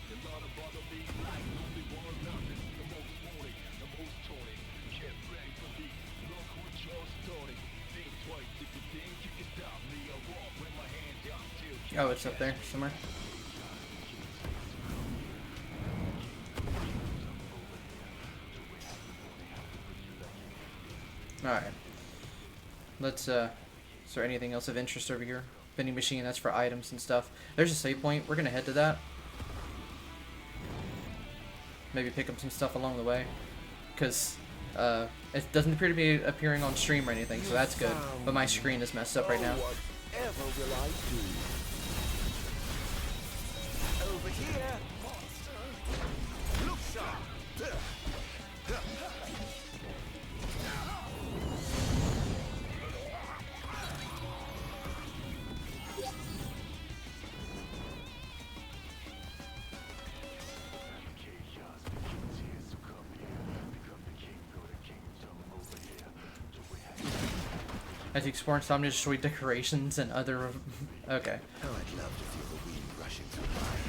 Oh, it's up there somewhere. Alright. Let's, is there anything else of interest over here? Vending machine, that's for items and stuff. There's a save point. We're gonna head to that. Maybe pick up some stuff along the way. Because, it doesn't appear to be appearing on stream or anything, so that's good. But my screen is messed up right now. Whatever will I do? As you explore Insomnia, destroy decorations and other... Okay. Oh, I'd love to feel the wind rushing through mine.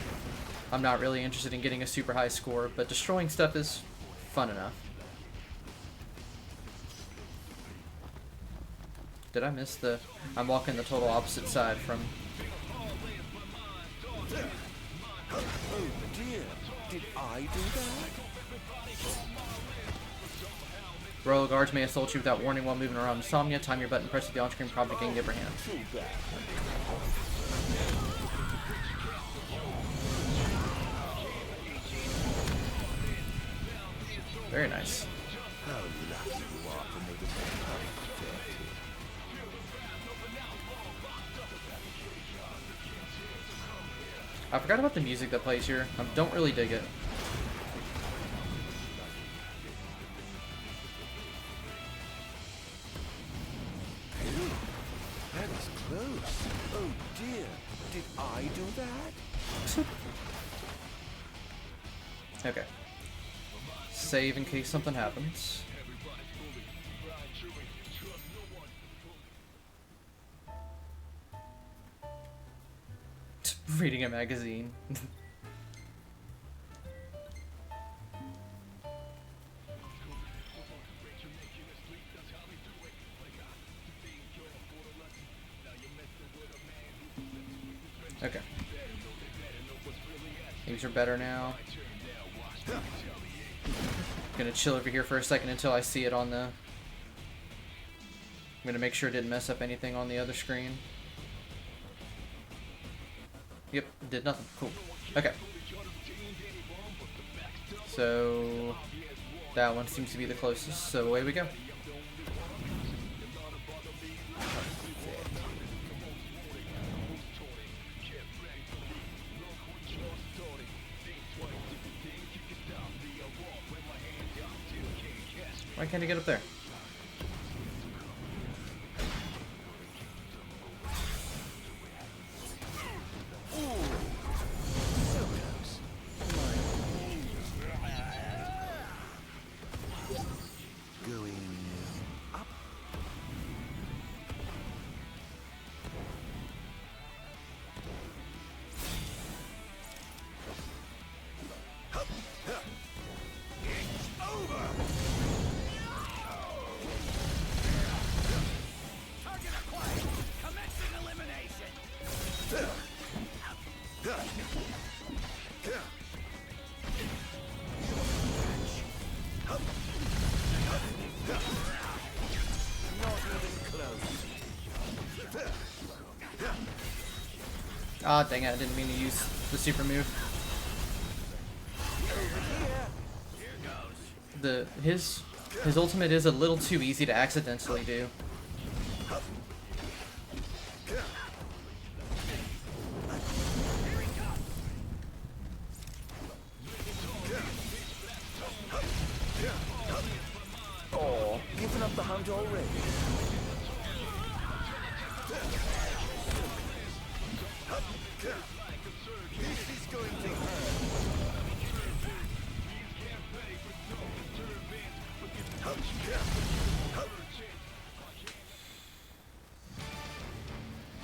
I'm not really interested in getting a super high score, but destroying stuff is fun enough. Did I miss the... I'm walking the total opposite side from... Oh dear, did I do that? Royal guards may assault you without warning while moving around Insomnia. Time your button, press the on-screen prompt to gain the upper hand. Very nice. How lucky you are to make it perfect. I forgot about the music that plays here. I don't really dig it. That is close. Oh dear, did I do that? Okay. Save in case something happens. Reading a magazine. Okay. These are better now. Gonna chill over here for a second until I see it on the... I'm gonna make sure it didn't mess up anything on the other screen. Yep, did nothing. Cool. Okay. So that one seems to be the closest, so away we go. Why can't I get up there? Ah, dang it, I didn't mean to use the super move. His ultimate is a little too easy to accidentally do. Oh, giving up the hunt already. This is going to hurt.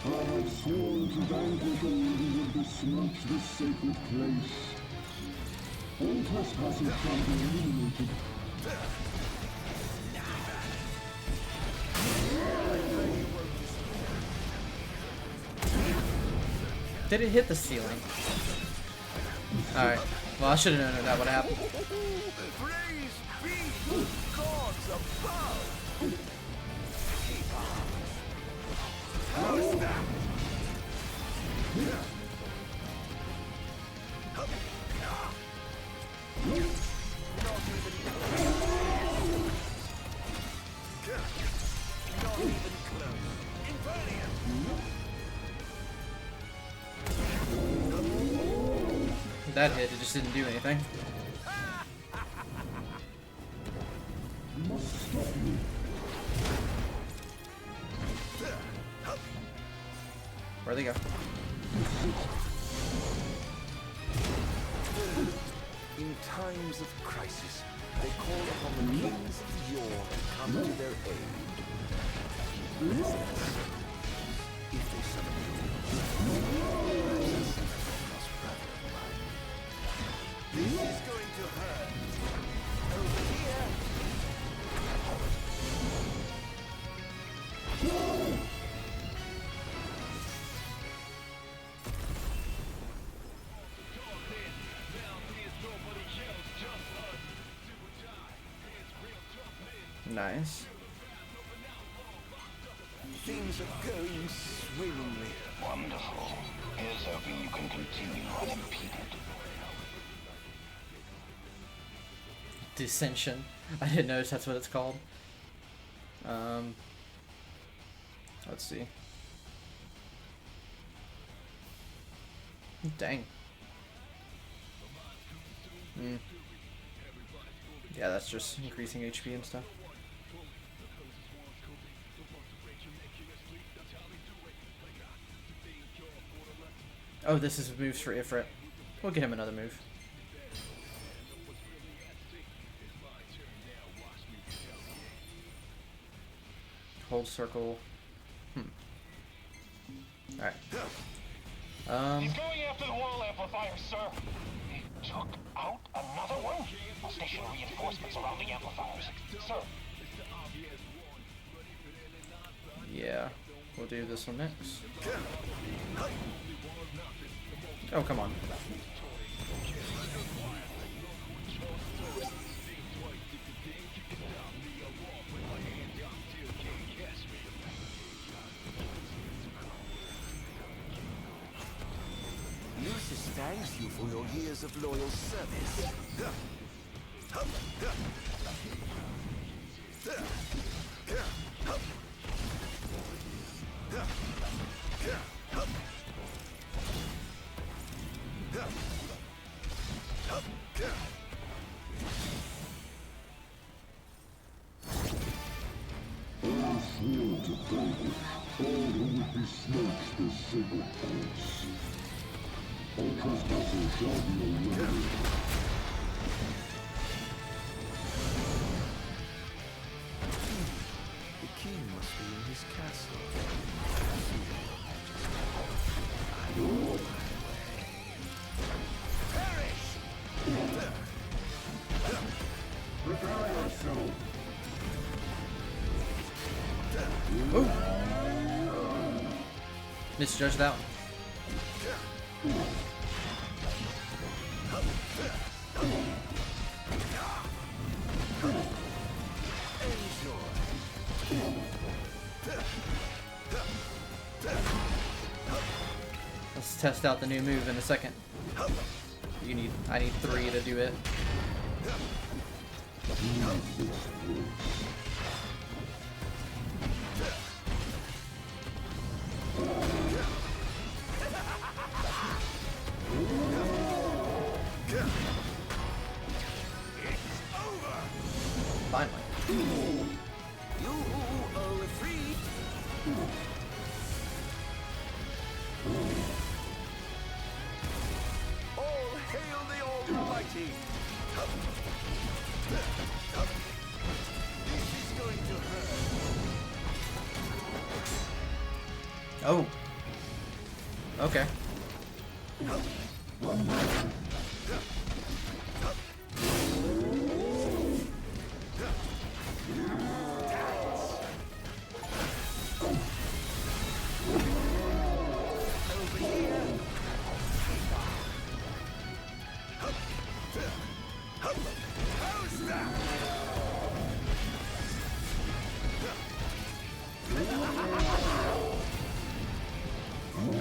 I have sworn to vanquish all who would besmirch this sacred place. All trespassers shall be eliminated. Did it hit the ceiling? Alright. Well, I should have known that would happen. Praise be to gods above. That hit, it just didn't do anything. Where'd they go? In times of crisis, they call upon the kings of yore to come to their aid. If they summon you, this is going to hurt. Over here. Nice. Things are going swimmingly. Wonderful. Here's hoping you can continue unimpeded. Dissension. I didn't notice that's what it's called. Let's see. Dang. Yeah, that's just increasing HP and stuff. Oh, this is moves for Ifrit. We'll get him another move. Hold circle. Alright. He's going after the wall amplifier, sir. He took out another one? I'll station reinforcements around the amplifiers. Sir. Yeah, we'll do this one next. Oh, come on. Lucius thanks you for your years of loyal service. I swore to vanquish all who would besmirch this sacred place. All trespassers shall be eliminated. The king must be in his castle. Prepare yourself. Ooh. Misjudged that one. Let's test out the new move in a second. I need 3 to do it. Finally. You are free. All hail the Almighty. This is going to hurt. Oh. Okay.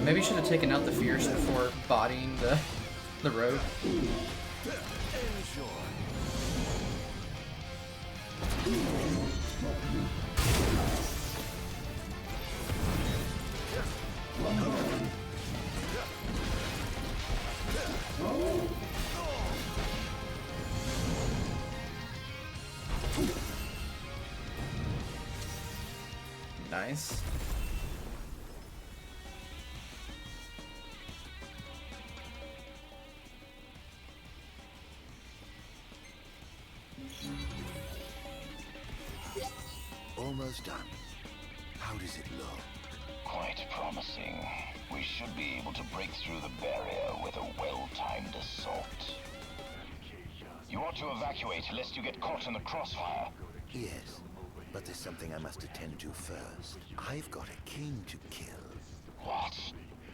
Maybe you should have taken out the fierce before bodying the rogue. Nice. Almost done. How does it look? Quite promising. We should be able to break through the barrier with a well-timed assault. You ought to evacuate lest you get caught in the crossfire. Yes, but there's something I must attend to first. I've got a king to kill. What?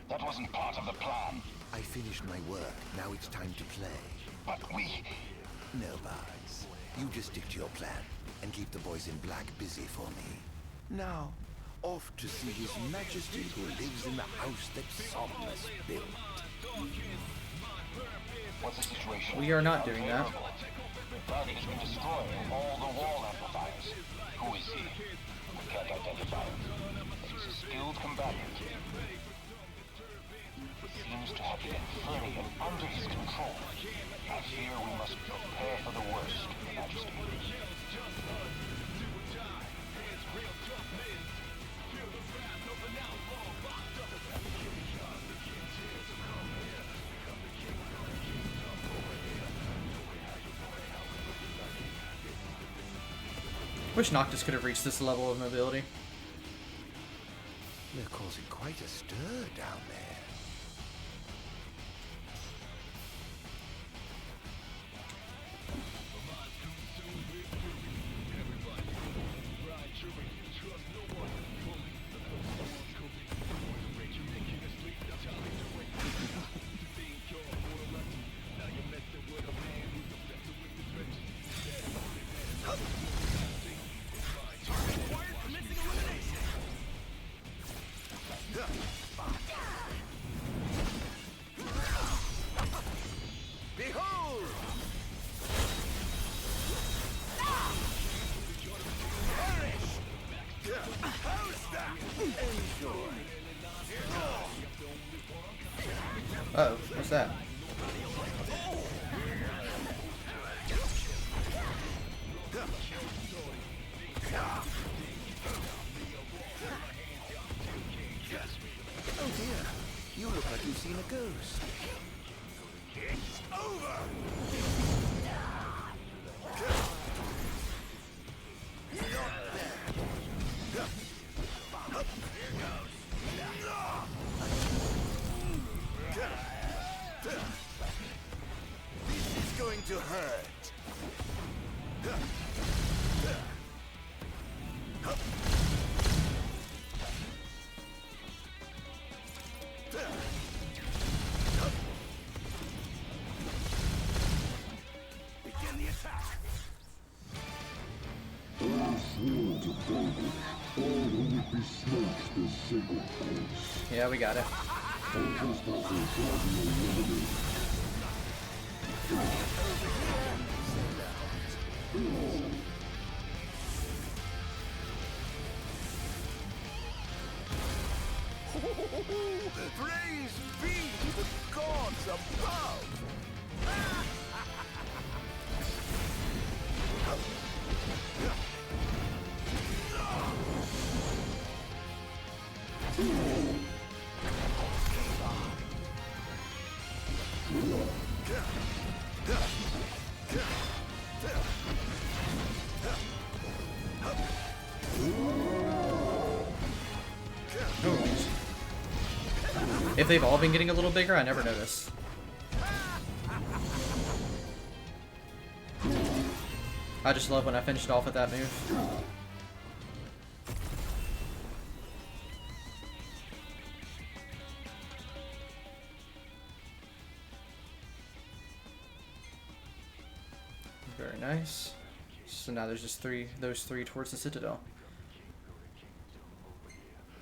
That wasn't part of the plan. I finished my work. Now it's time to play. But we... No, Bars. You just stick to your plan and keep the boys in black busy for me. Now, off to see His Majesty who lives in the house that Somnus built. What's the situation? We are not doing that. Ardyn has been destroying all the wall amplifiers. Who is he? We can't identify him. But he's a skilled combatant. Seems to have the Infernal under his control. I fear we must prepare for the worst, Your Majesty. Wish Noctis could have reached this level of mobility. They're causing quite a stir down there. Uh-oh, what's that? Oh dear, you look like you've seen a ghost. It's over! This is going to hurt. Begin the attack. I swore to David, all who would be snatched as sacred house. Yeah, we got it. All trespassers shall be eliminated. Praise be to the gods above! If they've all been getting a little bigger, I never notice. I just love when I finished off with that move. Very nice. So now there's just those three towards the Citadel.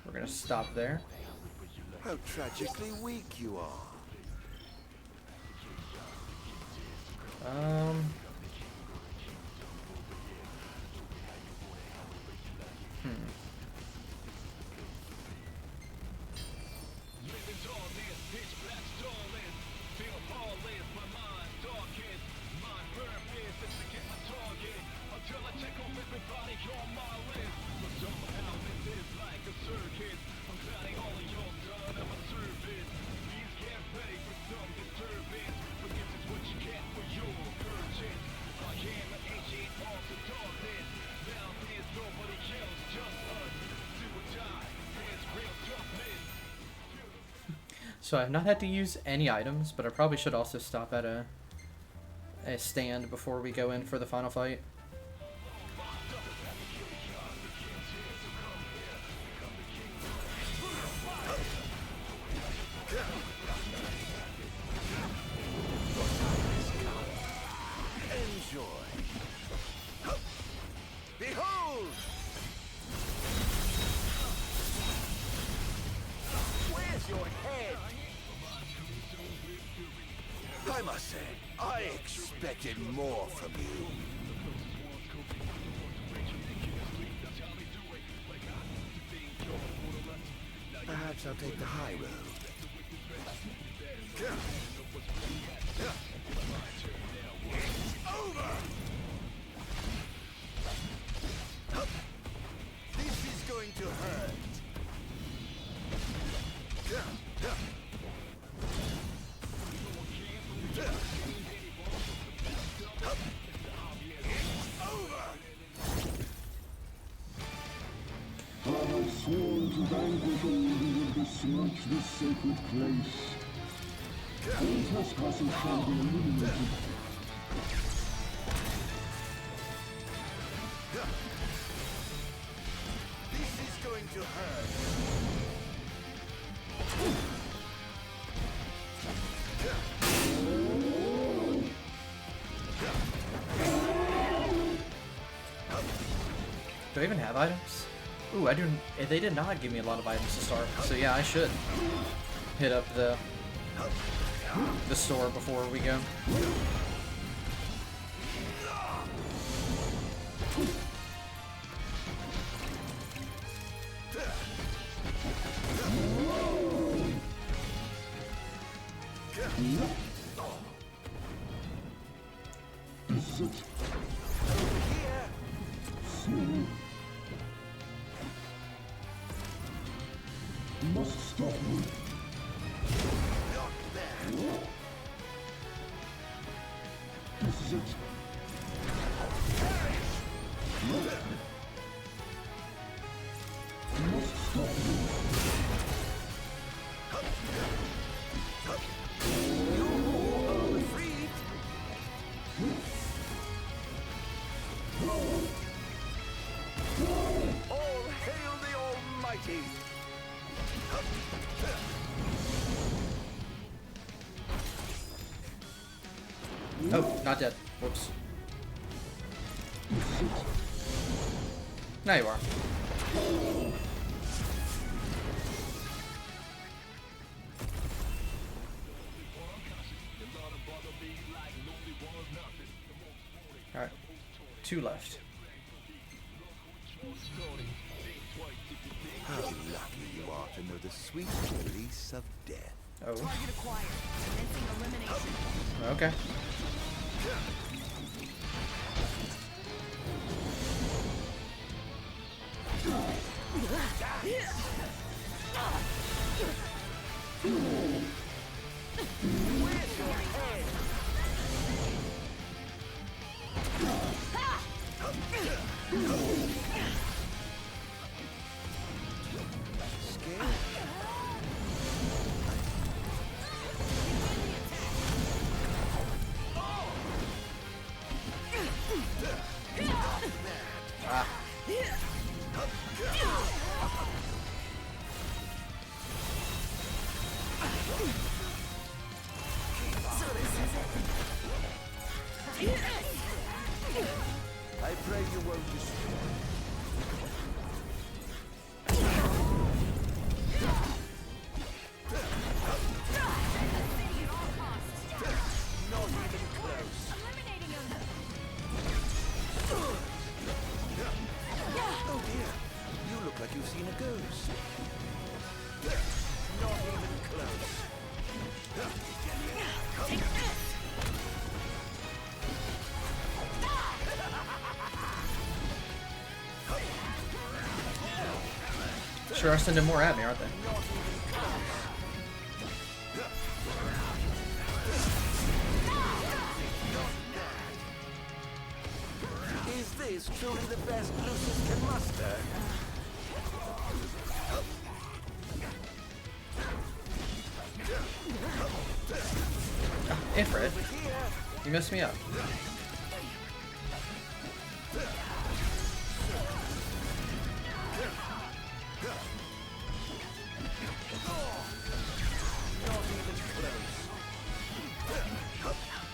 We're gonna stop there. How tragically weak you are. So I've not had to use any items, but I probably should also stop at a stand before we go in for the final fight. Behold! Where's your head? I must say, I expected more from you. Perhaps I'll take the high road. Over! This is going to hurt. I have sworn to vanquish all who would besmirch this sacred place. All trespassers shall be eliminated. This is going to hurt. Do I even have items? Ooh, I do. They did not give me a lot of items to start, so yeah, I should hit up the store before we go. You must stop me. This is it. You must stop me. All hail the Almighty! Oh, not dead. Whoops. Now you are. Alright. 2 left. How lucky you are to know the sweet release of death. Oh. Target acquired. Commencing elimination. Okay. Where's your head? Scared? I pray you won't destroy. Not even close. Eliminating him. Oh dear, you look like you've seen a ghost. Not even close. Take this. Sure are sending more at me, aren't they? Is this truly the best Lucius can muster? Ifrit, you messed me up.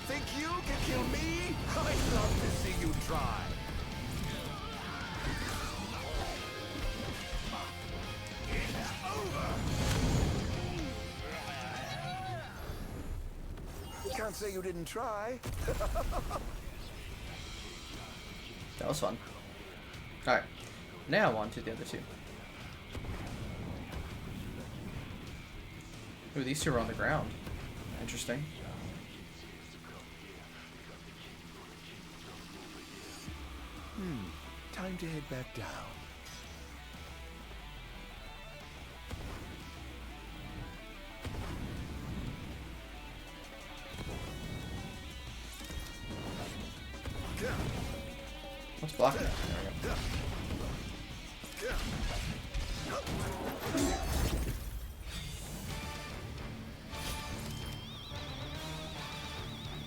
Think you can kill me? I'd love to see you try. Can't say you didn't try. That was fun. Alright, now on to the other two. Ooh, these two are on the ground. Interesting. Time to head back down. What's blocking it? There we go.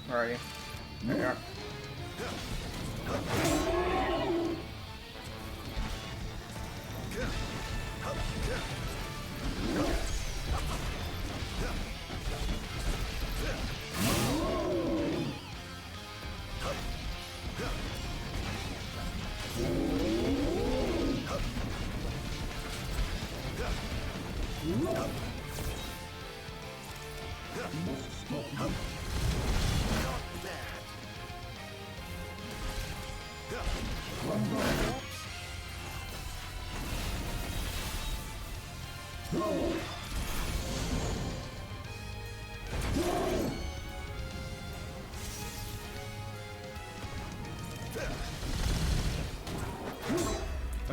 Where are you? There you are.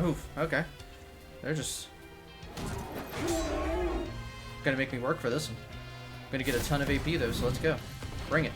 Oof, okay. They're just gonna make me work for this one. I'm gonna get a ton of AP though, so let's go. Bring it.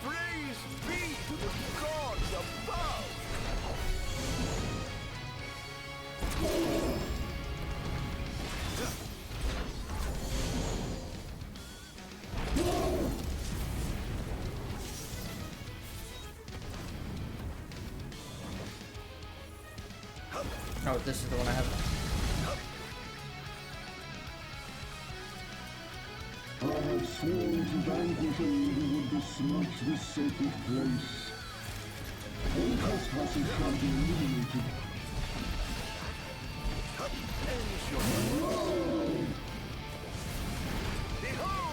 Praise be to the gods above! Oh, this is the one I have. I have sworn to vanquish all who would besmirch this sacred place. All trespassers shall be eliminated. Behold!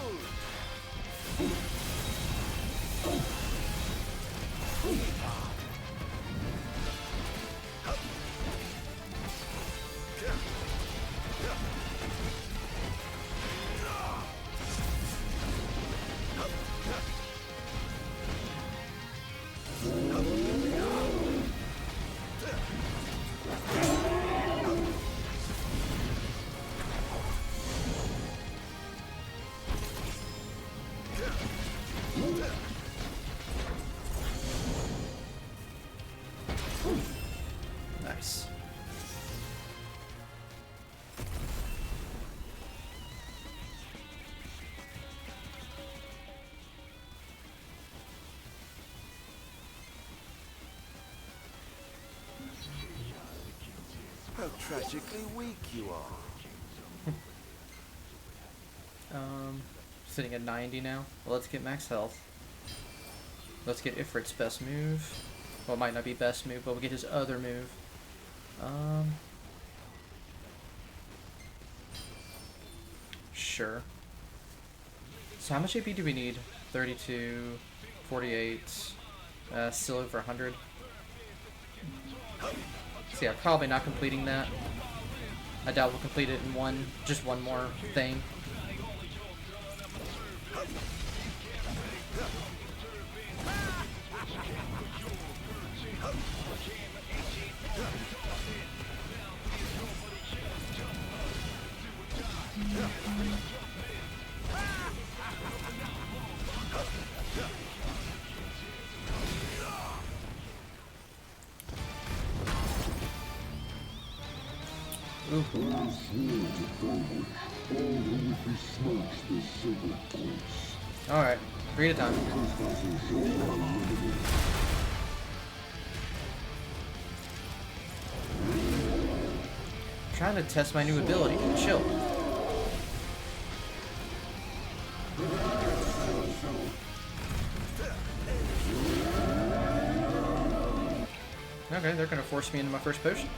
Nice. How tragically weak you are. Sitting at 90 now. Well, let's get max health. Let's get Ifrit's best move. Well, it might not be best move, but we'll get his other move. Sure. So how much AP do we need? 32, 48, still over 100. So yeah, probably not completing that. I doubt we'll complete it in just one more thing. Alright, 3 at a time. Trying to test my new ability. Chill. Okay, they're gonna force me into my first potion.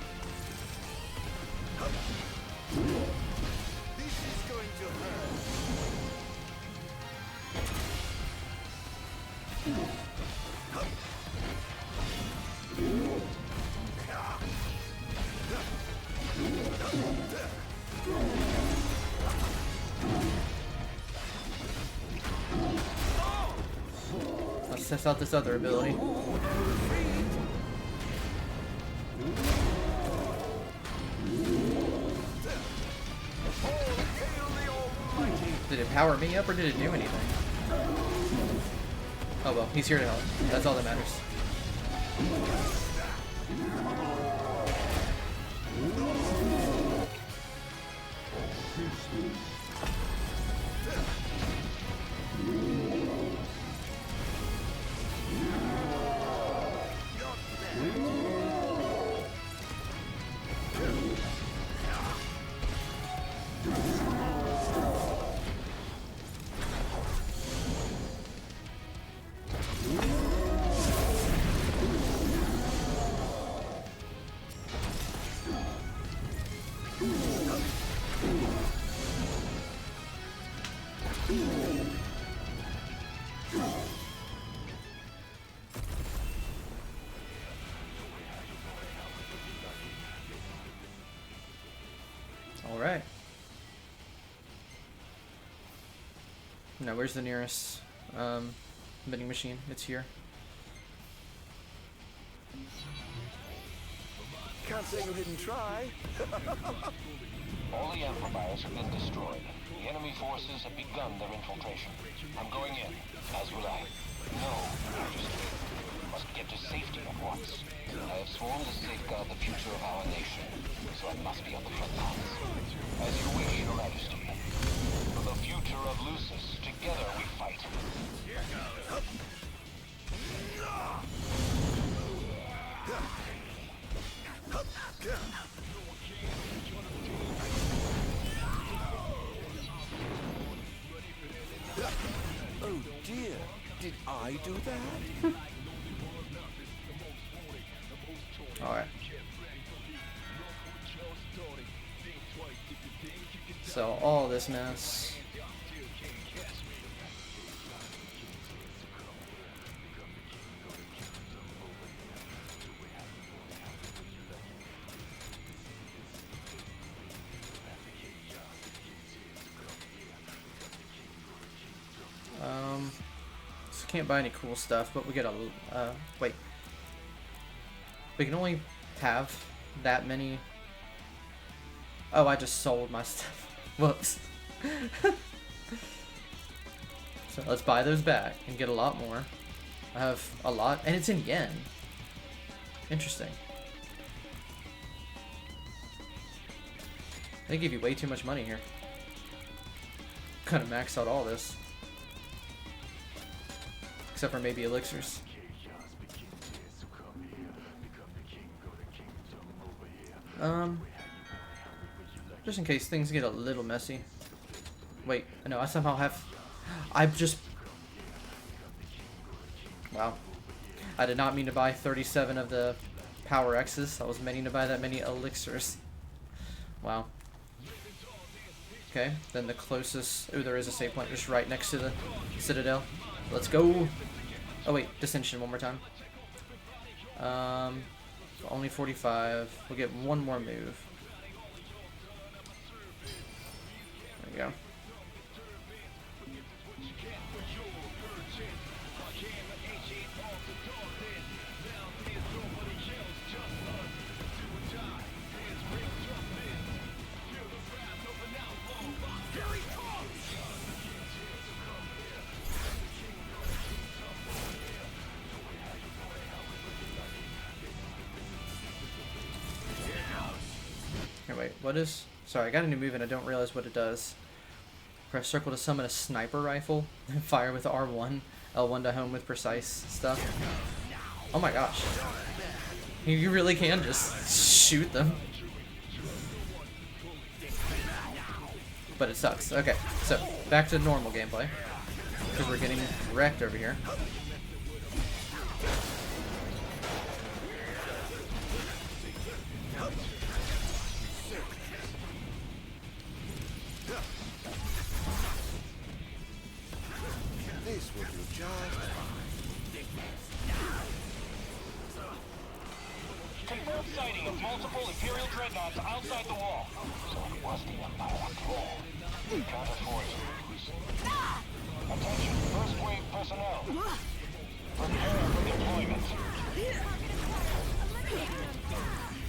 Let's test out this other ability. Did it power me up or did it do anything? Oh well, he's here to help. That's all that matters. Alright. Now, where's the nearest vending machine? It's here. Can't say you didn't try. All the amplifiers have been destroyed. The enemy forces have begun their infiltration. I'm going in, as will I. No, Majesty. We must get to safety at once. I have sworn to safeguard the future of our nation, so I must be on the front lines. As you wish, Your Majesty. For the future of Lucis, together we fight. Oh dear, did I do that? Alright. So, all this mess. So can't buy any cool stuff, but we get a, wait. We can only have that many. Oh, I just sold my stuff. Whoops. So let's buy those back and get a lot more. I have a lot, and it's in yen. Interesting. They give you way too much money here. Kind of max out all this. Except for maybe elixirs. Just in case things get a little messy. Wait, no, I somehow have... I've just... Wow. I did not mean to buy 37 of the Power X's. I was meaning to buy that many elixirs. Wow. Okay, then the closest... Ooh, there is a save point just right next to the Citadel. Let's go! Oh wait, Dissension one more time. Only 45. We'll get one more move. There we go. what is... Sorry, I got a new move and I don't realize what it does. Press circle to summon a sniper rifle, and fire with R1, L1 to home with precise stuff. Oh my gosh. You really can just shoot them. But it sucks. Okay, so back to normal gameplay. Because we're getting wrecked over here. This will do just Confirmed sighting of multiple Imperial dreadnoughts outside the wall. So it was the Empire after all. Can't afford to lose. Attention, first wave personnel. Prepare for deployment.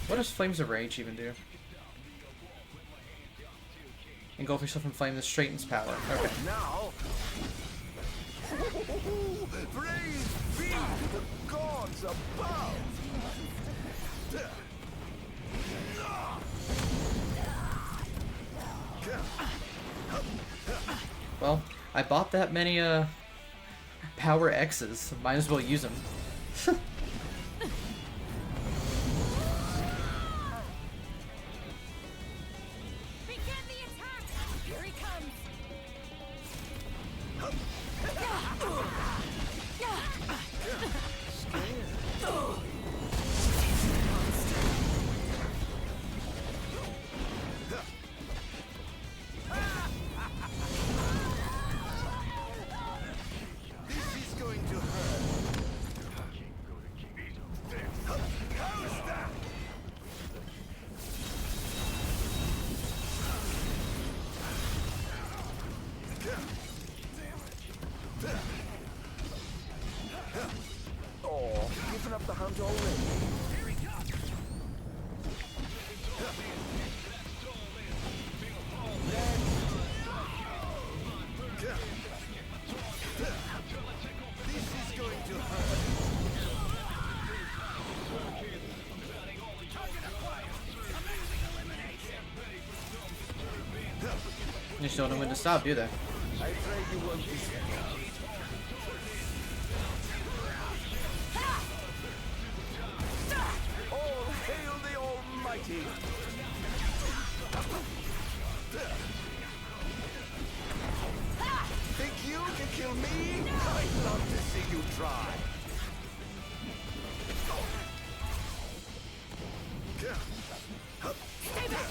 What does Flames of Rage even do? Engulf yourself in flame that straightens power. Okay. now. Praise be to the gods above. Well, I bought that many power X's. Might as well use them. Begin the attack! Here he comes! This is going to hurt. How's that? Oh, giving up the hunt already. This is going to hurt. You just don't know when to stop, do they? I pray you won't be scared. All hail the Almighty! Think you can kill me? I'd love to see you try. Stay back!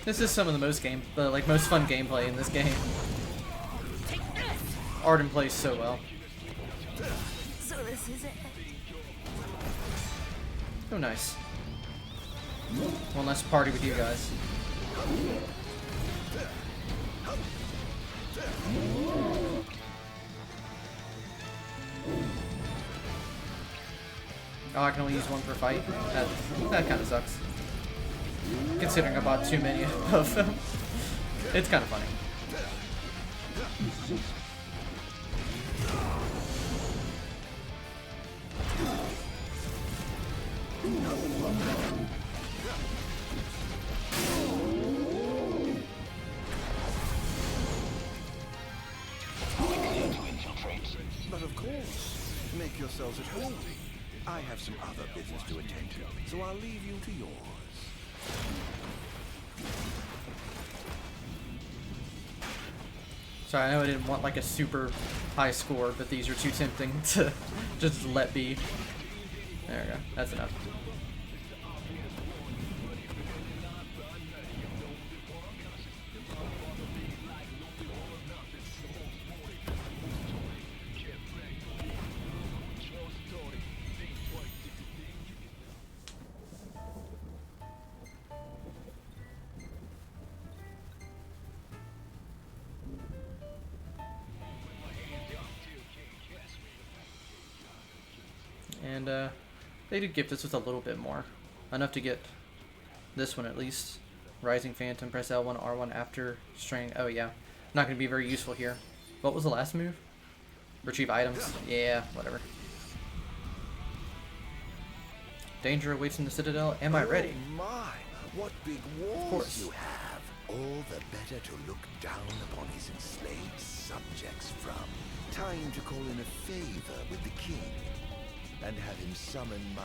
This is some of the most most fun gameplay in this game. Take this! Ardyn plays so well. So this is it. Oh, nice. One last party with you guys. Oh, I can only use one per fight. That kind of sucks. Considering I bought too many of them. It's kind of funny. But of course, make yourselves at home. I have some other business to attend to, so I'll leave you to yours. Sorry, I know I didn't want like a super high score, but these are too tempting to just let be. There we go. That's enough. And they did gift us with a little bit more. Enough to get this one at least. Rising Phantom, press L1, R1 after strain. Oh yeah. Not going to be very useful here. What was the last move? Retrieve items. Yeah, whatever. Danger awaits in the Citadel. Am I ready? Oh my, what big walls course. you have. All the better to look down upon his enslaved subjects from. Time to call in a favor with the king and have him summon my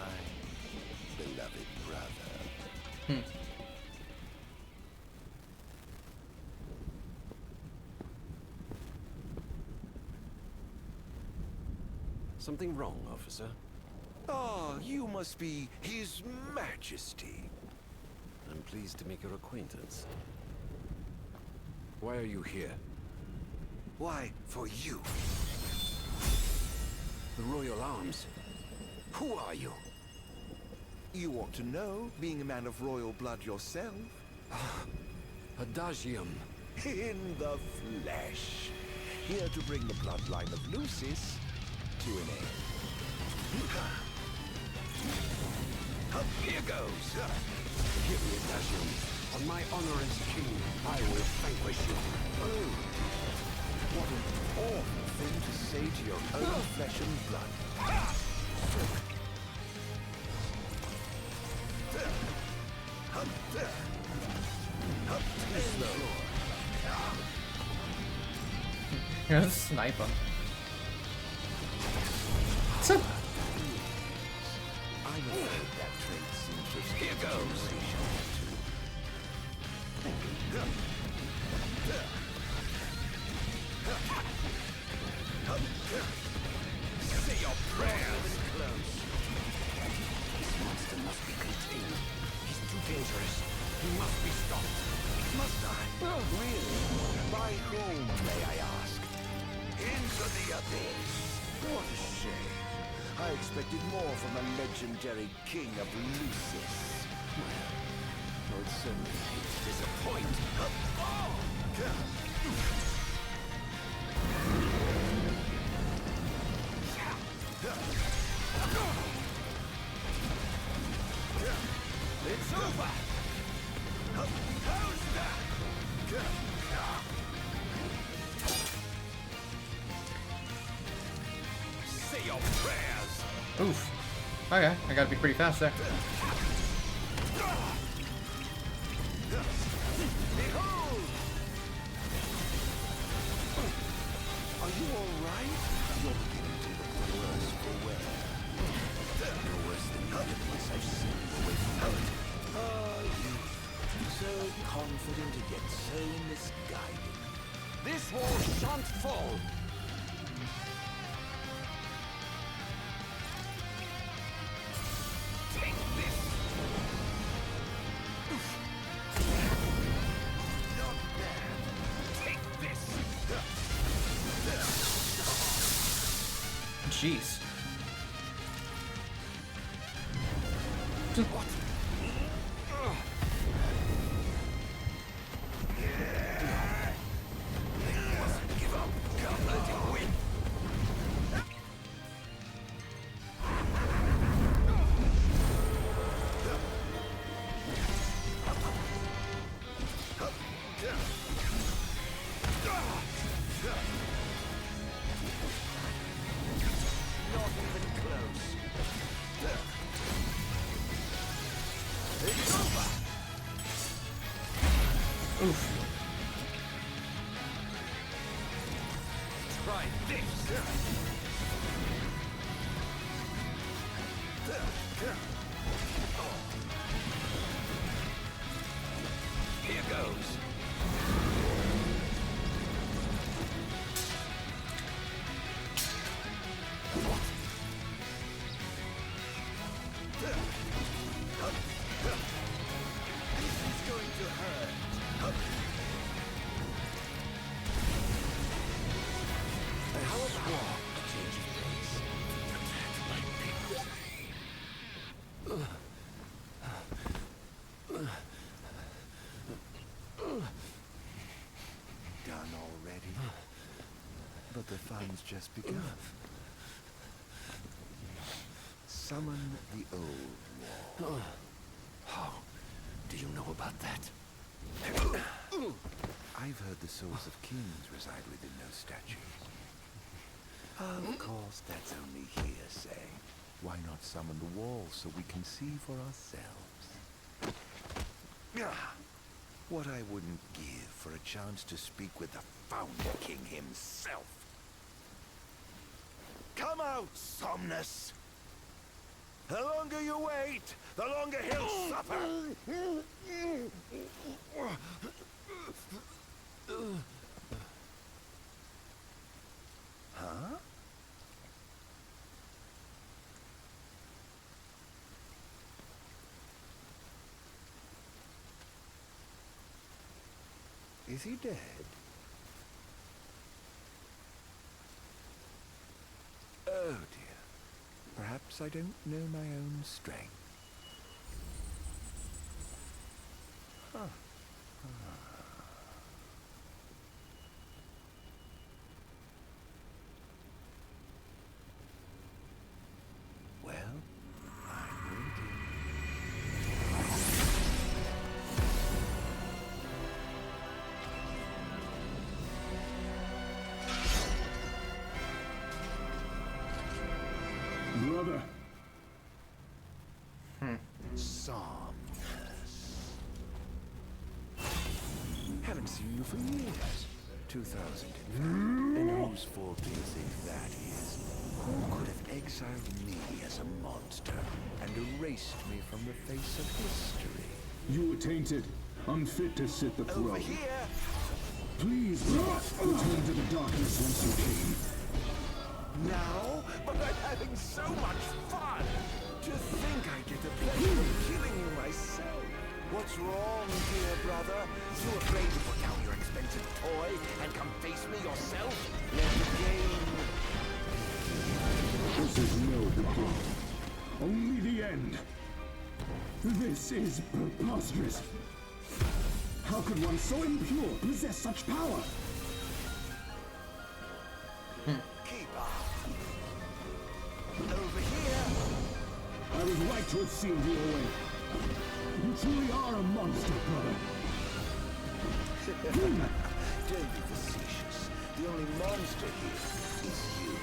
beloved brother. Something wrong, officer? Ah, you must be His Majesty. I'm pleased to make your acquaintance. Why are you here? Why, for you. The Royal Arms. Who are you? You ought to know, being a man of royal blood yourself. Adagium. In the flesh. Here to bring the bloodline of Lucis to an end. Here goes. Give me Adagium. On my honor as king, I will vanquish you. Oh, what an awful thing to say to your own flesh and blood. Too slow. You're gonna snipe him. I'm afraid that trait seems to have here goes. Say your prayers. Close. This monster must be contained. He's too dangerous. He must be stopped. Must I? Oh, really? By whom, may I ask? Into the abyss. What a shame. I expected more from the legendary king of Lucis. Well, Lord certainly hates to disappoint. It's over! How's that? Say your prayers! Oof. Okay, I gotta be pretty fast there. Behold! Are you alright? You're beginning to look worse for wear. No worse than you did once I've seen you away from home. Ah, you. So confident and yet so misguided. This wall shan't fall. Take this! Not bad. Take this! Jeez. What? Mustn't give up. Can't let him win. Not even close. It's over. Oof. Try this. Here goes. This is going to hurt. How about a change of pace? Done already? But the fun's just begun. Summon the old wall. How do you know about that? I've heard the souls of kings reside within those statues. Of course, that's only hearsay. Why not summon the wall so we can see for ourselves? What I wouldn't give for a chance to speak with the Founder King himself. Come out, Somnus! The longer you wait, the longer he'll suffer! Huh? Is he dead? Oh dear. Perhaps I don't know my own strength. Huh. Well, I'm waiting. Brother. Somnus. Haven't seen you for years. 2000, in fact. And whose fault do you think that is? Who could have exiled me as a monster and erased me from the face of history? You were tainted, unfit to sit the throne. Over here! Please, brother, return to the darkness whence you came. Now? But I'm having so much fun! To think I get the pleasure of killing you myself! What's wrong, dear brother? You afraid to put down your expensive toy and come face me yourself? Let the game... This is no beginning. Only the end. This is preposterous. How could one so impure possess such power? Keep up. Over here. I was right to have sealed you away. You truly are a monster, brother. Don't be facetious. The only monster here is you.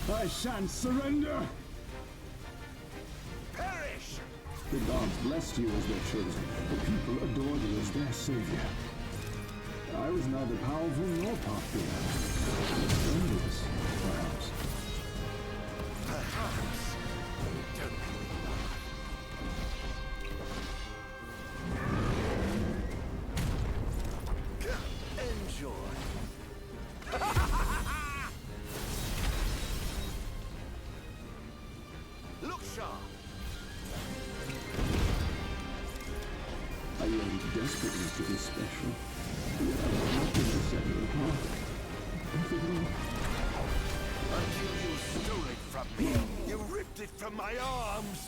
I shan't surrender! Perish! The gods blessed you as their chosen. The people adored you as their savior. I was neither powerful nor popular. Envious, perhaps. Perhaps. Don't enjoy. Look sharp. I aimed desperately to be special. Yet I was nothing to set you apart. Until you stole it from me. You ripped it from my arms.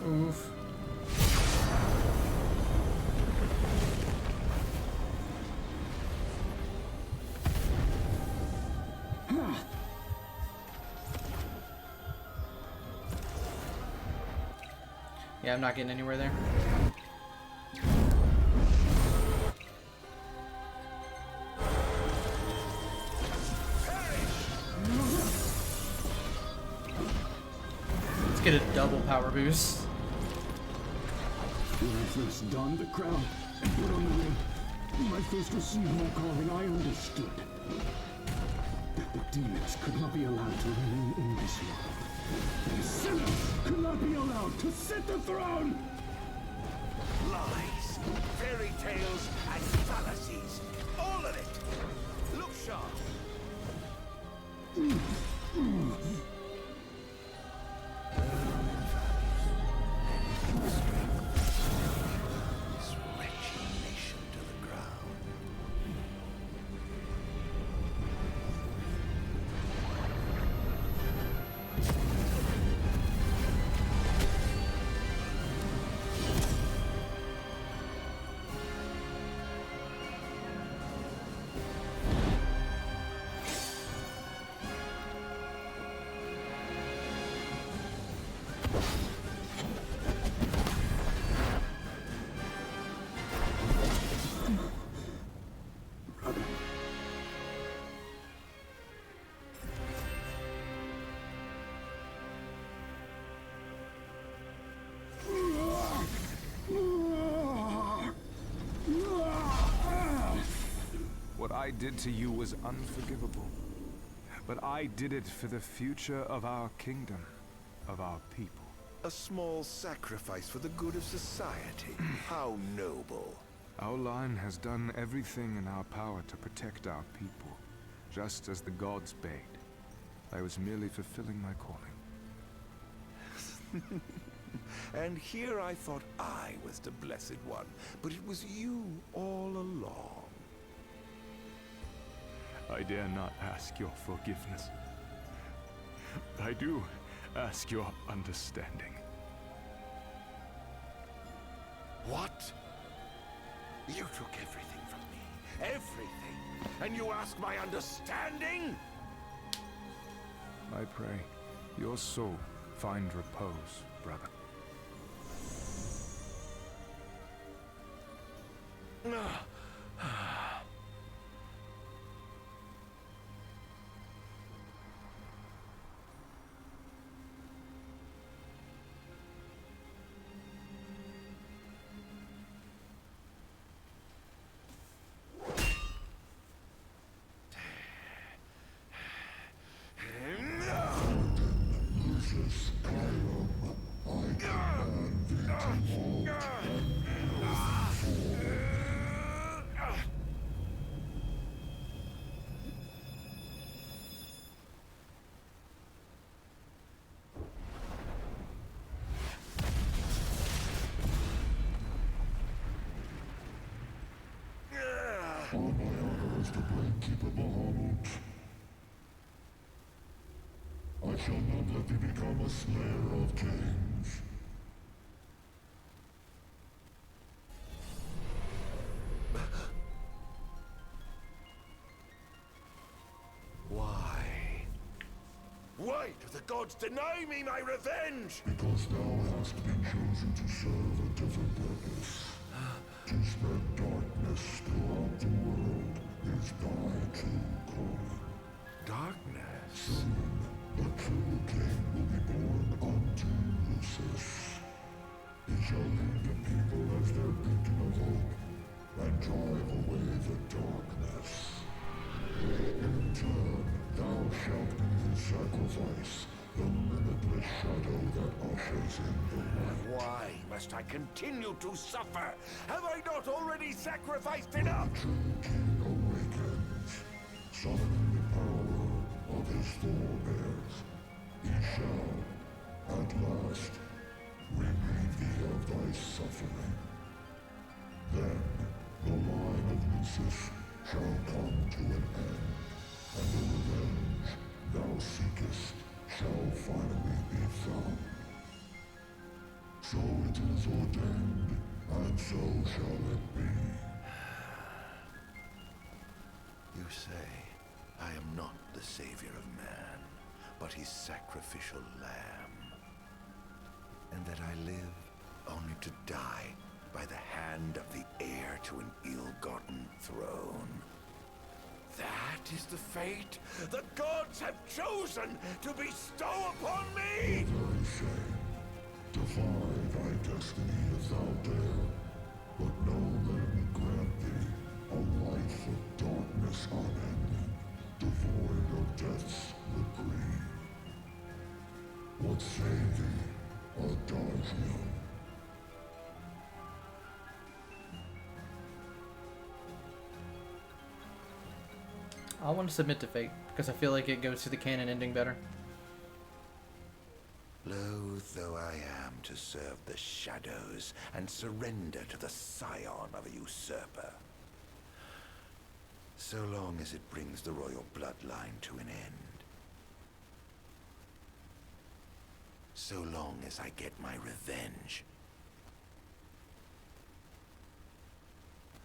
Oof. Yeah, I'm not getting anywhere there. Let's get a double power boost. When I first donned the crown and put on the ring, my first received my calling, I understood that the demons could not be allowed to remain in this world. A sinner could not be allowed to sit the throne! Lies, fairy tales, and fallacies. All of it. Look sharp. This wretched nation to the ground. What I did to you was unforgivable. But I did it for the future of our kingdom, of our people. A small sacrifice for the good of society. How noble. Our line has done everything in our power to protect our people, just as the gods bade. I was merely fulfilling my calling. And here I thought I was the blessed one, but it was you all along. I dare not ask your forgiveness. I do ask your understanding. What? You took everything from me. Everything. And you ask my understanding? I pray your soul find repose, brother. All my honor as the Brainkeeper Bahamut. I shall not let thee become a slayer of kings. Why? Why do the gods deny me my revenge? Because thou hast been chosen to serve a different purpose. To spread darkness throughout the world is thy true calling. Darkness? Soon, the true king will be born unto Lucis. He shall lead the people as their beacon of hope, and drive away the darkness. In turn, thou shalt be his sacrifice, the limitless shadow that ushers in the light. Why must I continue to suffer? Have I not already sacrificed enough? The true king awakens, summoning the power of his forebears. He shall, at last, relieve thee of thy suffering. Then, the line of Lucis shall come to an end, and the revenge thou seekest shall finally be found. So it is ordained, and so shall it be. You say I am not the savior of man, but his sacrificial lamb. And that I live only to die by the hand of the heir to an ill-gotten throne. That is the fate the gods have chosen to bestow upon me! Very shame. Defy thy destiny if thou dare, but know let me grant thee a life of darkness unending, devoid of death's reprieve. I want to submit to fate because I feel like it goes to the canon ending better. Loath though I am to serve the shadows and surrender to the scion of a usurper, so long as it brings the royal bloodline to an end. So long as I get my revenge,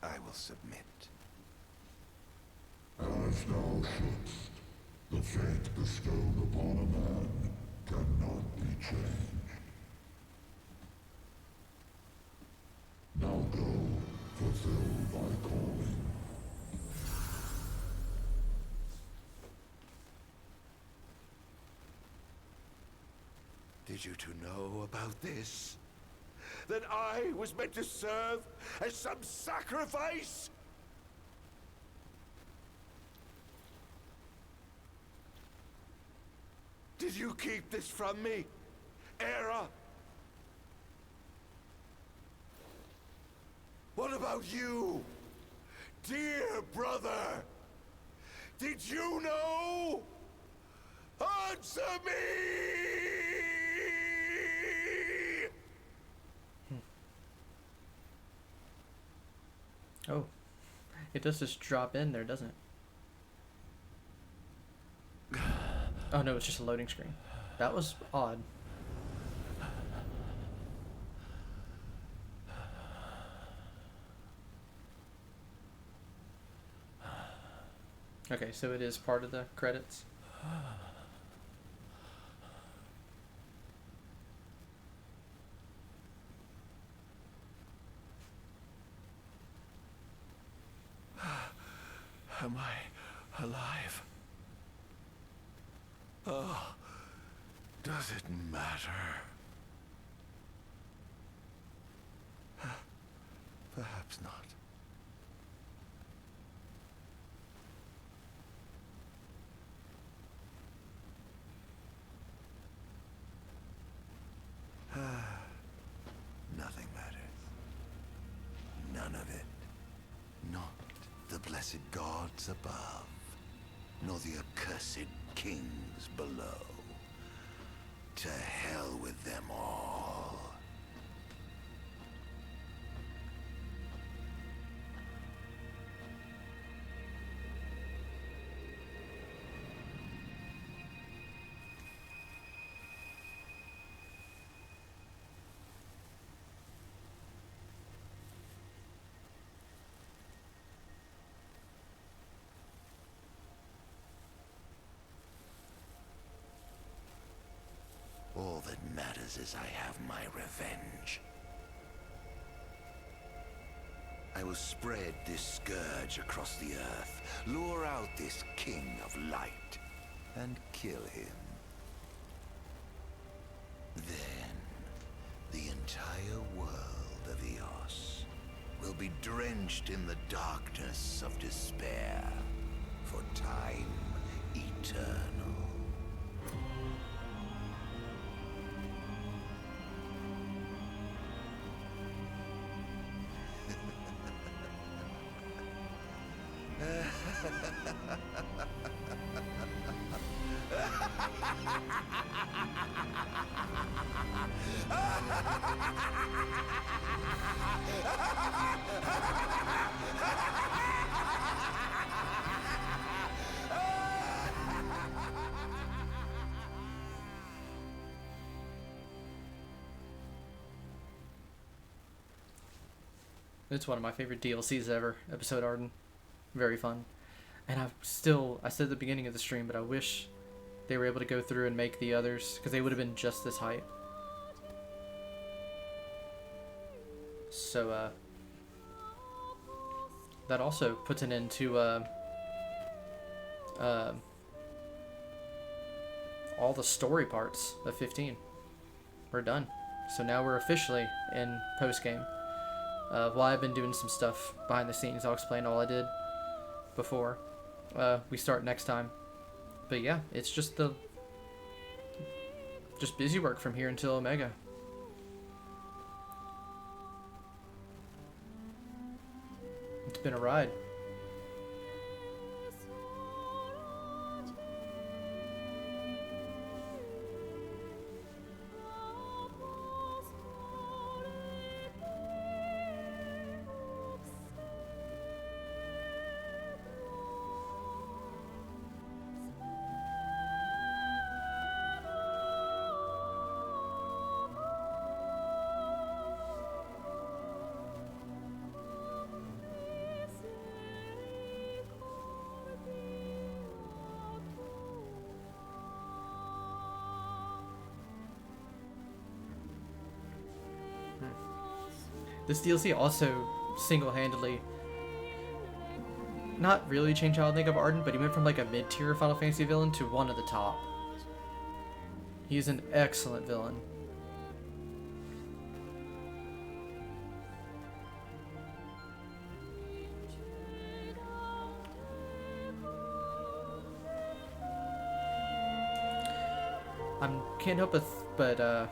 I will submit. As thou shouldst, the fate bestowed upon a man cannot be changed. Now go, fulfill thy calling. Did you two know about this? That I was meant to serve as some sacrifice? Did you keep this from me, Era? What about you, dear brother? Did you know? Answer me! Oh, it does just drop in there, doesn't it? Oh no, it's just a loading screen. That was odd. Okay, so it is part of the credits. Am I alive? Oh, does it matter? Perhaps not. Nothing matters. None of it. Not the blessed gods above, nor the accursed kings below. To hell with them all. All that matters is I have my revenge. I will spread this scourge across the earth, lure out this king of light, and kill him. Then, the entire world of Eos will be drenched in the darkness of despair for time eternal. It's one of my favorite DLCs ever, episode Ardyn. Very fun. And I said at the beginning of the stream, but I wish they were able to go through and make the others, because they would have been just this hype. So, that also puts an end to, all the story parts of 15. We're done. So now we're officially in post-game. While I've been doing some stuff behind the scenes, I'll explain all I did before we start next time. But yeah, it's just busy work from here until Omega. It's been a ride. This DLC also single-handedly not really changed how I think of Ardyn, but he went from like a mid-tier Final Fantasy villain to one of the top. He's an excellent villain. I can't help but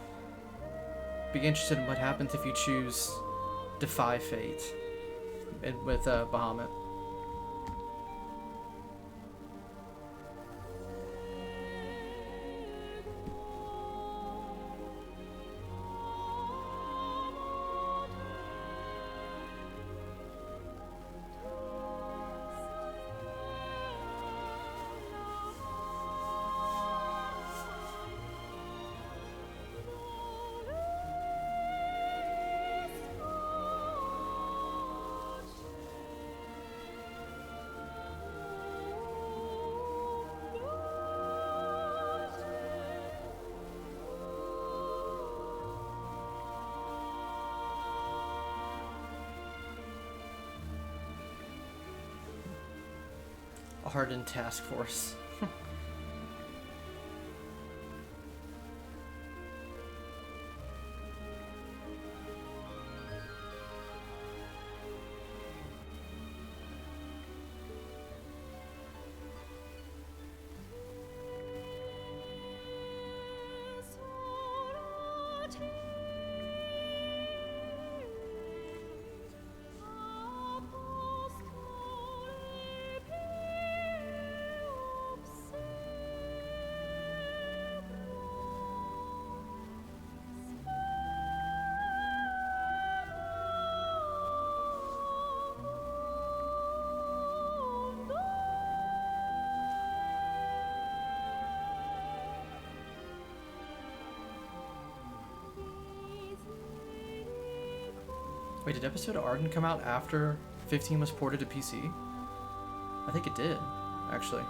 be interested in what happens if you choose Defy Fate with Bahamut. Ardyn Task Force. Wait, did episode of Ardyn come out after 15 was ported to PC? I think it did, actually.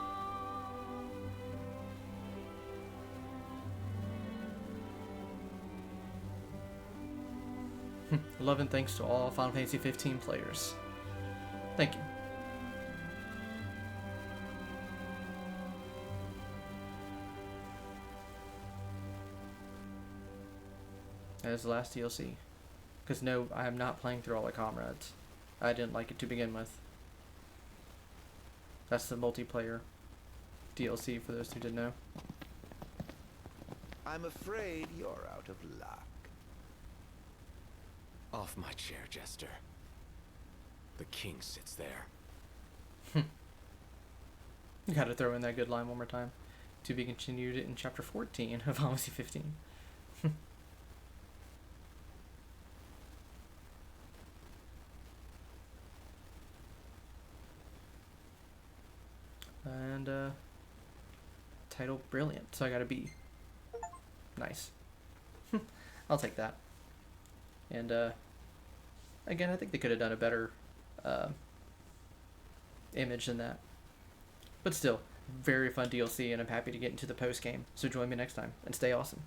11 thanks to all Final Fantasy 15 players. Thank you. That is the last DLC. Because no, I am not playing through all the comrades. I didn't like it to begin with. That's the multiplayer DLC for those who didn't know. I'm afraid you're out of luck. Off my chair, Jester. The king sits there. You gotta throw in that good line one more time. To be continued in chapter 14 of Final Fantasy 15. And title brilliant, so I got a B. Nice. I'll take that. And again, I think they could have done a better image than that. But still, very fun DLC, and I'm happy to get into the post game. So join me next time, and stay awesome.